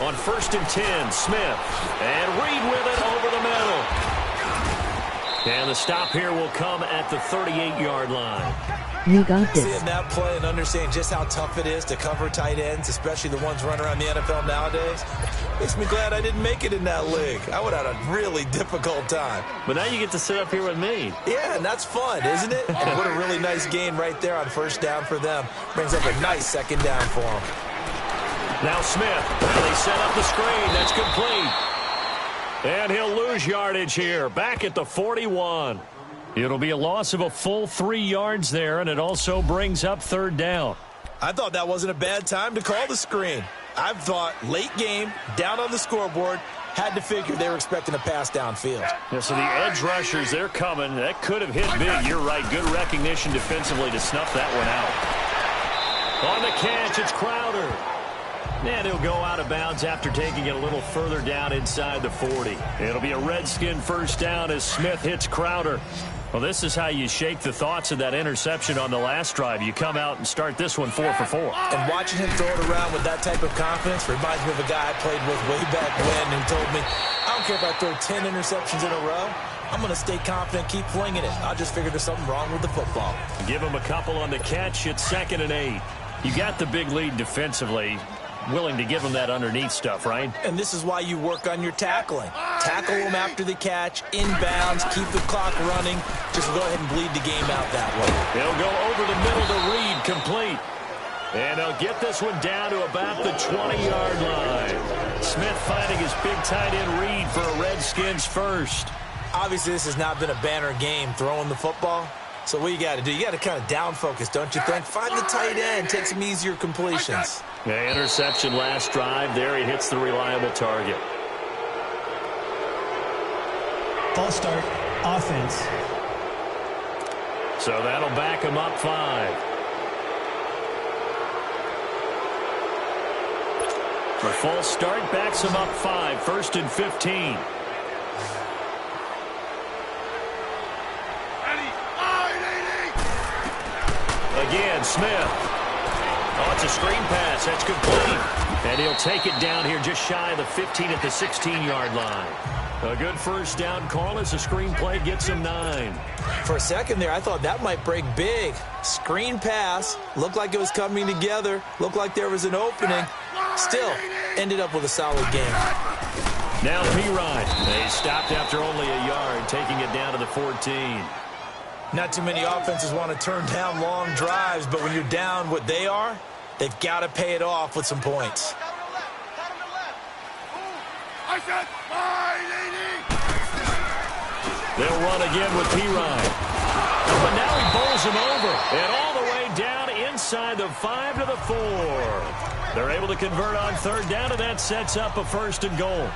On 1st and 10, Smith. And Reed with it over the middle. And the stop here will come at the 38-yard line. You got this. Seeing that play and understanding just how tough it is to cover tight ends, especially the ones running around the NFL nowadays, makes me glad I didn't make it in that league. I would have had a really difficult time. But now you get to sit up here with me. Yeah, and that's fun, isn't it? And what a really nice gain right there on 1st down for them. Brings up a nice 2nd down for them. Now Smith. They set up the screen. That's complete. And he'll lose yardage here. Back at the 41. It'll be a loss of a full 3 yards there, and it also brings up 3rd down. I thought that wasn't a bad time to call the screen. I thought late game, down on the scoreboard, had to figure they were expecting a pass downfield. Yeah, so the edge rushers, they're coming. That could have hit big. You're right. Good recognition defensively to snuff that one out. On the catch, it's Crowder. And he'll go out of bounds after taking it a little further down inside the 40. It'll be a Redskin first down as Smith hits Crowder. Well, this is how you shake the thoughts of that interception on the last drive. You come out and start this one 4 for 4. And watching him throw it around with that type of confidence reminds me of a guy I played with way back when who told me, I don't care if I throw 10 interceptions in a row. I'm going to stay confident, keep flinging it. I just figured there's something wrong with the football. Give him a couple on the catch. It's 2nd and 8. You got the big lead defensively. Willing to give him that underneath stuff, right? And this is why you work on your tackling. Tackle him after the catch, inbounds, keep the clock running. Just go ahead and bleed the game out that way. They'll go over the middle to Reed, complete. And they'll get this one down to about the 20-yard line. Smith finding his big tight end Reed for a Redskins first. Obviously, this has not been a banner game throwing the football. So what you got to do, you got to kind of down focus, don't you think? Find the tight end, take some easier completions. Yeah, interception last drive. There he hits the reliable target. False start, offense. So that'll back him up 5. The false start backs him up 5. 1st and 15. Again, Smith. Oh, it's a screen pass. That's complete. And he'll take it down here just shy of the 15 at the 16-yard line. A good first down call as the screen play gets him 9. For a second there, I thought that might break big. Screen pass. Looked like it was coming together. Looked like there was an opening. Still, ended up with a solid game. Now P-Ride. They stopped after only a yard, taking it down to the 14. Not too many offenses want to turn down long drives, but when you're down what they are, they've got to pay it off with some points. They'll run again with P-Ride. But now he bowls him over. And all the way down inside the 5 to the 4. They're able to convert on 3rd down, and that sets up a 1st and goal.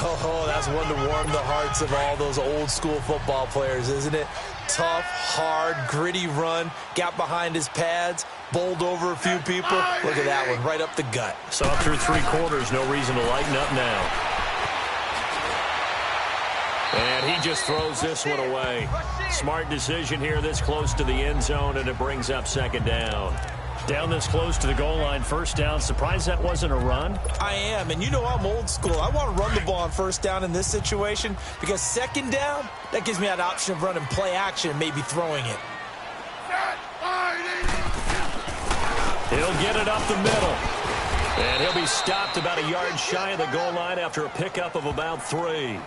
Oh, that's one to warm the hearts of all those old-school football players, isn't it? Tough, hard, gritty run, got behind his pads, bowled over a few people. Look at that one, right up the gut. Saw through 3 quarters, no reason to lighten up now. And he just throws this one away. Smart decision here this close to the end zone, and it brings up 2nd down. Down this close to the goal line, 1st down. Surprised that wasn't a run? I am, and you know I'm old school. I want to run the ball on 1st down in this situation because 2nd down, that gives me that option of running play action and maybe throwing it. He'll get it up the middle. And he'll be stopped about a yard shy of the goal line after a pickup of about 3.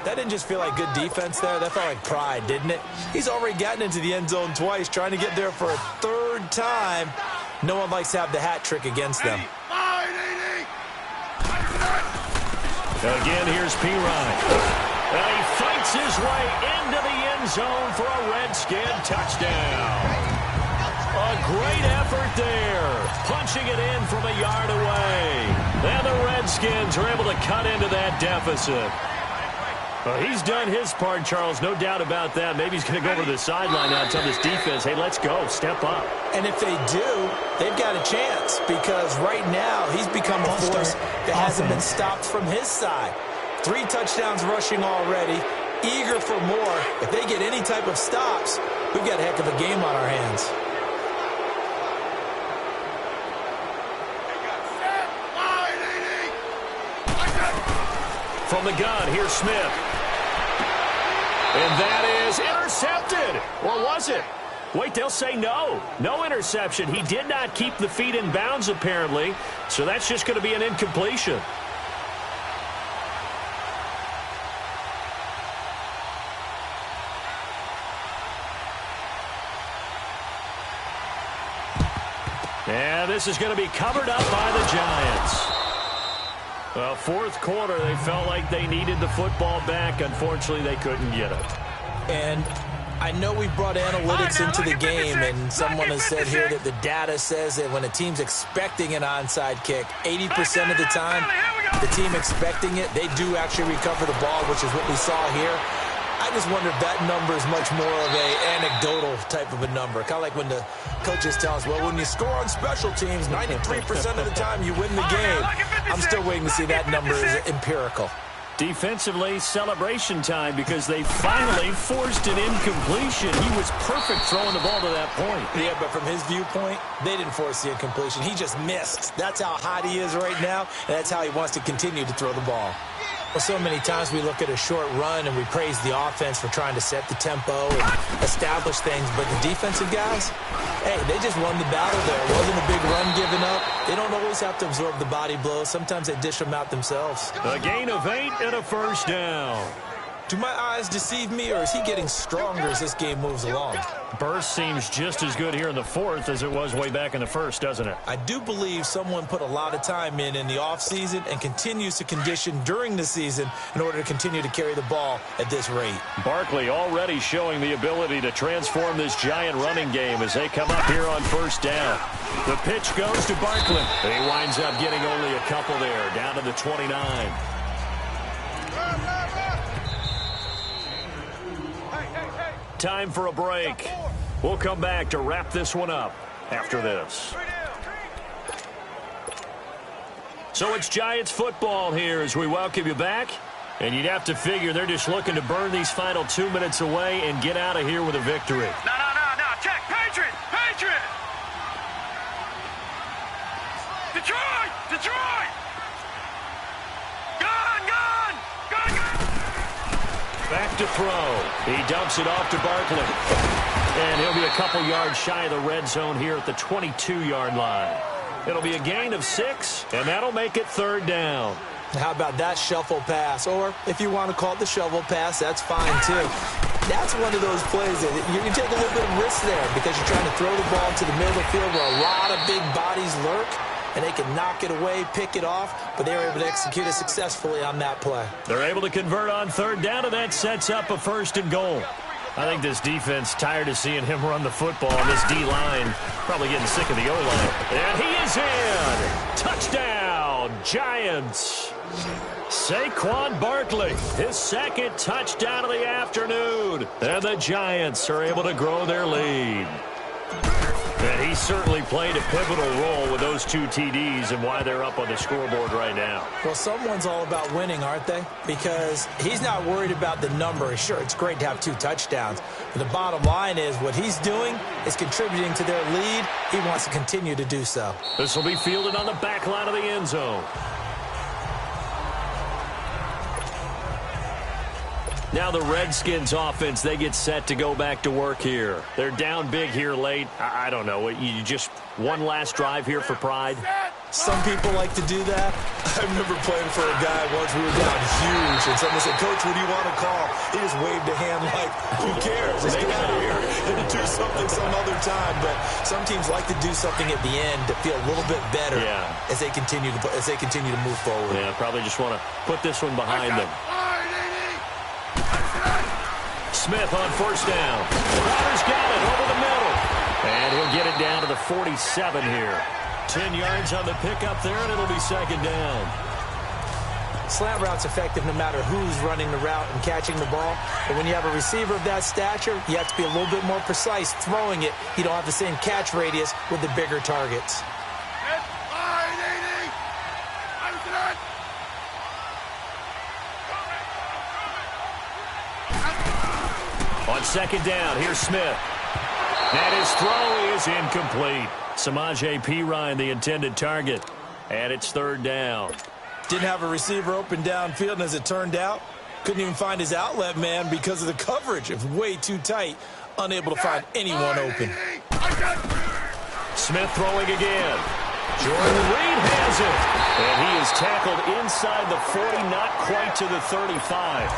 That didn't just feel like good defense there. That felt like pride, didn't it? He's already gotten into the end zone twice, trying to get there for a 3rd time. No one likes to have the hat trick against them. Again, here's P-Ride. And he fights his way into the end zone for a Redskin touchdown. A great effort there. Punching it in from a yard away. And the Redskins are able to cut into that deficit. Well, he's done his part, Charles, no doubt about that. Maybe he's going to go over to the sideline now and tell this defense, hey, let's go, step up. And if they do, they've got a chance because right now he's become a force that hasn't been stopped from his side. 3 touchdowns rushing already, eager for more. If they get any type of stops, we've got a heck of a game on our hands. From the gun, here's Smith. And that is intercepted. Or was it? Wait, they'll say no. No interception. He did not keep the feet in bounds, apparently. So that's just going to be an incompletion. And this is going to be covered up by the Giants. Well, 4th quarter, they felt like they needed the football back. Unfortunately, they couldn't get it. And I know we brought analytics into the game, and someone has said here that the data says that when a team's expecting an onside kick, 80% of the time, the team expecting it, they do actually recover the ball, which is what we saw here. I just wonder if that number is much more of a anecdotal type of a number. Kind of like when the coaches tell us, well, when you score on special teams, 93% of the time you win the game. I'm still waiting to see that number is empirical. Defensively, celebration time because they finally forced an incompletion. He was perfect throwing the ball to that point. Yeah, but from his viewpoint, they didn't force the incompletion. He just missed. That's how hot he is right now, and that's how he wants to continue to throw the ball. Well, so many times we look at a short run and we praise the offense for trying to set the tempo and establish things, but the defensive guys, hey, they just won the battle there. It wasn't a big run given up. They don't always have to absorb the body blows. Sometimes they dish them out themselves. A gain of 8 and a first down. Do my eyes deceive me, or is he getting stronger as this game moves along? Burst seems just as good here in the fourth as it was way back in the first, doesn't it? I do believe someone put a lot of time in the offseason and continues to condition during the season in order to continue to carry the ball at this rate. Barkley already showing the ability to transform this giant running game as they come up here on first down. The pitch goes to Barkley. He winds up getting only a couple there, down to the 29. Time for a break. We'll come back to wrap this one up after this. So it's Giants football here as we welcome you back. And you'd have to figure they're just looking to burn these final 2 minutes away and get out of here with a victory. No. Check. Patriot. Detroit. Gone. Back to throw. He dumps it off to Barkley. And he'll be a couple yards shy of the red zone here at the 22-yard line. It'll be a gain of 6, and that'll make it third down. How about that shuffle pass? Or if you want to call it the shovel pass, that's fine too. That's one of those plays that you can take a little bit of risk there because you're trying to throw the ball to the middle of the field where a lot of big bodies lurk. And they can knock it away, pick it off, but they were able to execute it successfully on that play. They're able to convert on third down, and that sets up a first and goal. I think this defense tired of seeing him run the football. This D-line probably getting sick of the O-line. And he is in! Touchdown, Giants! Saquon Barkley, his second touchdown of the afternoon. And the Giants are able to grow their lead. And he certainly played a pivotal role with those 2 TDs and why they're up on the scoreboard right now. Well, someone's all about winning, aren't they? Because he's not worried about the number. Sure, it's great to have 2 touchdowns. But the bottom line is what he's doing is contributing to their lead. He wants to continue to do so. This will be fielded on the back line of the end zone. Now the Redskins offense, they get set to go back to work here. They're down big here late. I don't know. You just one last drive here for pride? Some people like to do that. I remember playing for a guy once. We were down huge, and someone said, "Coach, what do you want to call?" He just waved a hand like, who cares? Let's get out of here and do something some other time. But some teams like to do something at the end to feel a little bit better as they continue to move forward. Yeah, probably just want to put this one behind them. Smith on first down. Crowder's got it over the middle. And he'll get it down to the 47 here. 10 yards on the pickup there, and it'll be second down. Slant route's effective no matter who's running the route and catching the ball. But when you have a receiver of that stature, you have to be a little bit more precise throwing it. You don't have the same catch radius with the bigger targets. On second down, here's Smith. And his throw is incomplete. Samaje Perine, the intended target. And it's third down. Didn't have a receiver open downfield, and as it turned out, couldn't even find his outlet man because of the coverage. It was way too tight, unable to find anyone open. Smith throwing again. Jordan Reed has it. And he is tackled inside the 40, not quite to the 35.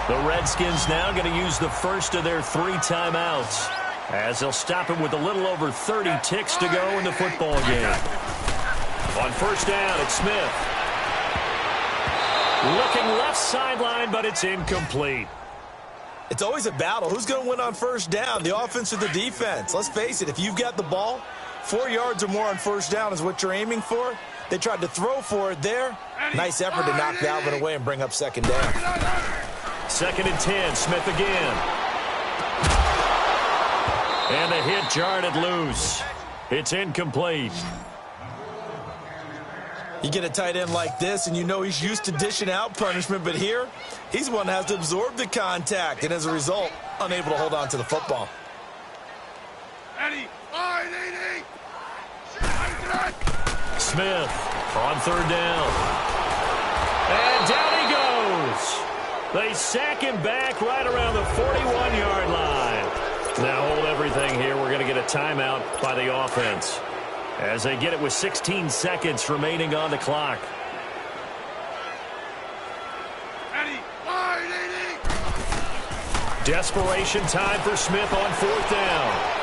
The Redskins now going to use the first of their 3 timeouts as they'll stop it with a little over 30 ticks to go in the football game. On first down, it's Smith. Looking left sideline, but it's incomplete. It's always a battle. Who's going to win on first down, the offense or the defense? Let's face it, if you've got the ball, 4 yards or more on first down is what you're aiming for. They tried to throw for it there. Nice effort to knock that one away and bring up second down. 2nd and 10. Smith again. And the hit jarred it loose. It's incomplete. You get a tight end like this, and you know he's used to dishing out punishment, but here, he's one that has to absorb the contact, and as a result, unable to hold on to the football. Smith on 3rd down. And down he goes. They sack him back right around the 41-yard line. Now hold everything here. We're going to get a timeout by the offense as they get it with 16 seconds remaining on the clock. Desperation time for Smith on 4th down.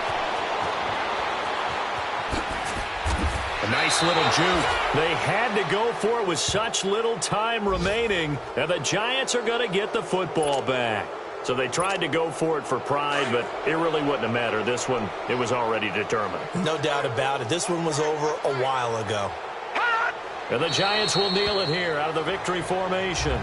A nice little juke. They had to go for it with such little time remaining, and the Giants are going to get the football back. So they tried to go for it for pride, but it really wouldn't have mattered. This one, it was already determined. No doubt about it. This one was over a while ago. And the Giants will kneel it here out of the victory formation.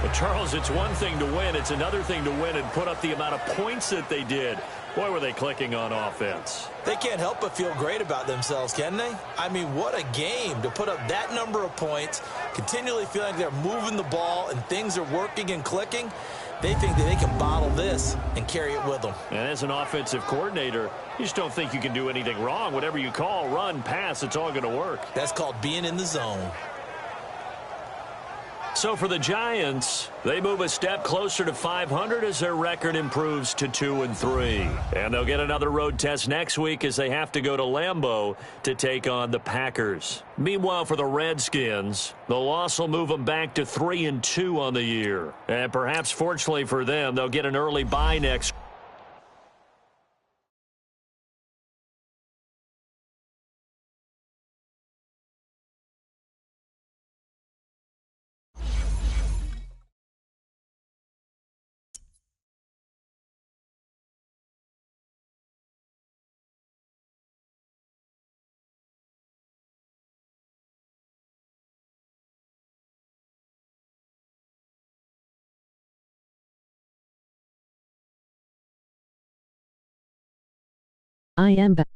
But Charles, it's one thing to win. It's another thing to win and put up the amount of points that they did. Boy, were they clicking on offense. They can't help but feel great about themselves, can they? I mean, what a game to put up that number of points, continually feeling like they're moving the ball and things are working and clicking. They think that they can bottle this and carry it with them. And as an offensive coordinator, you just don't think you can do anything wrong. Whatever you call, run, pass, it's all going to work. That's called being in the zone. So for the Giants, they move a step closer to 500 as their record improves to 2-3. And they'll get another road test next week as they have to go to Lambeau to take on the Packers. Meanwhile, for the Redskins, the loss will move them back to 3-2 on the year. And perhaps fortunately for them, they'll get an early bye next week. I am back.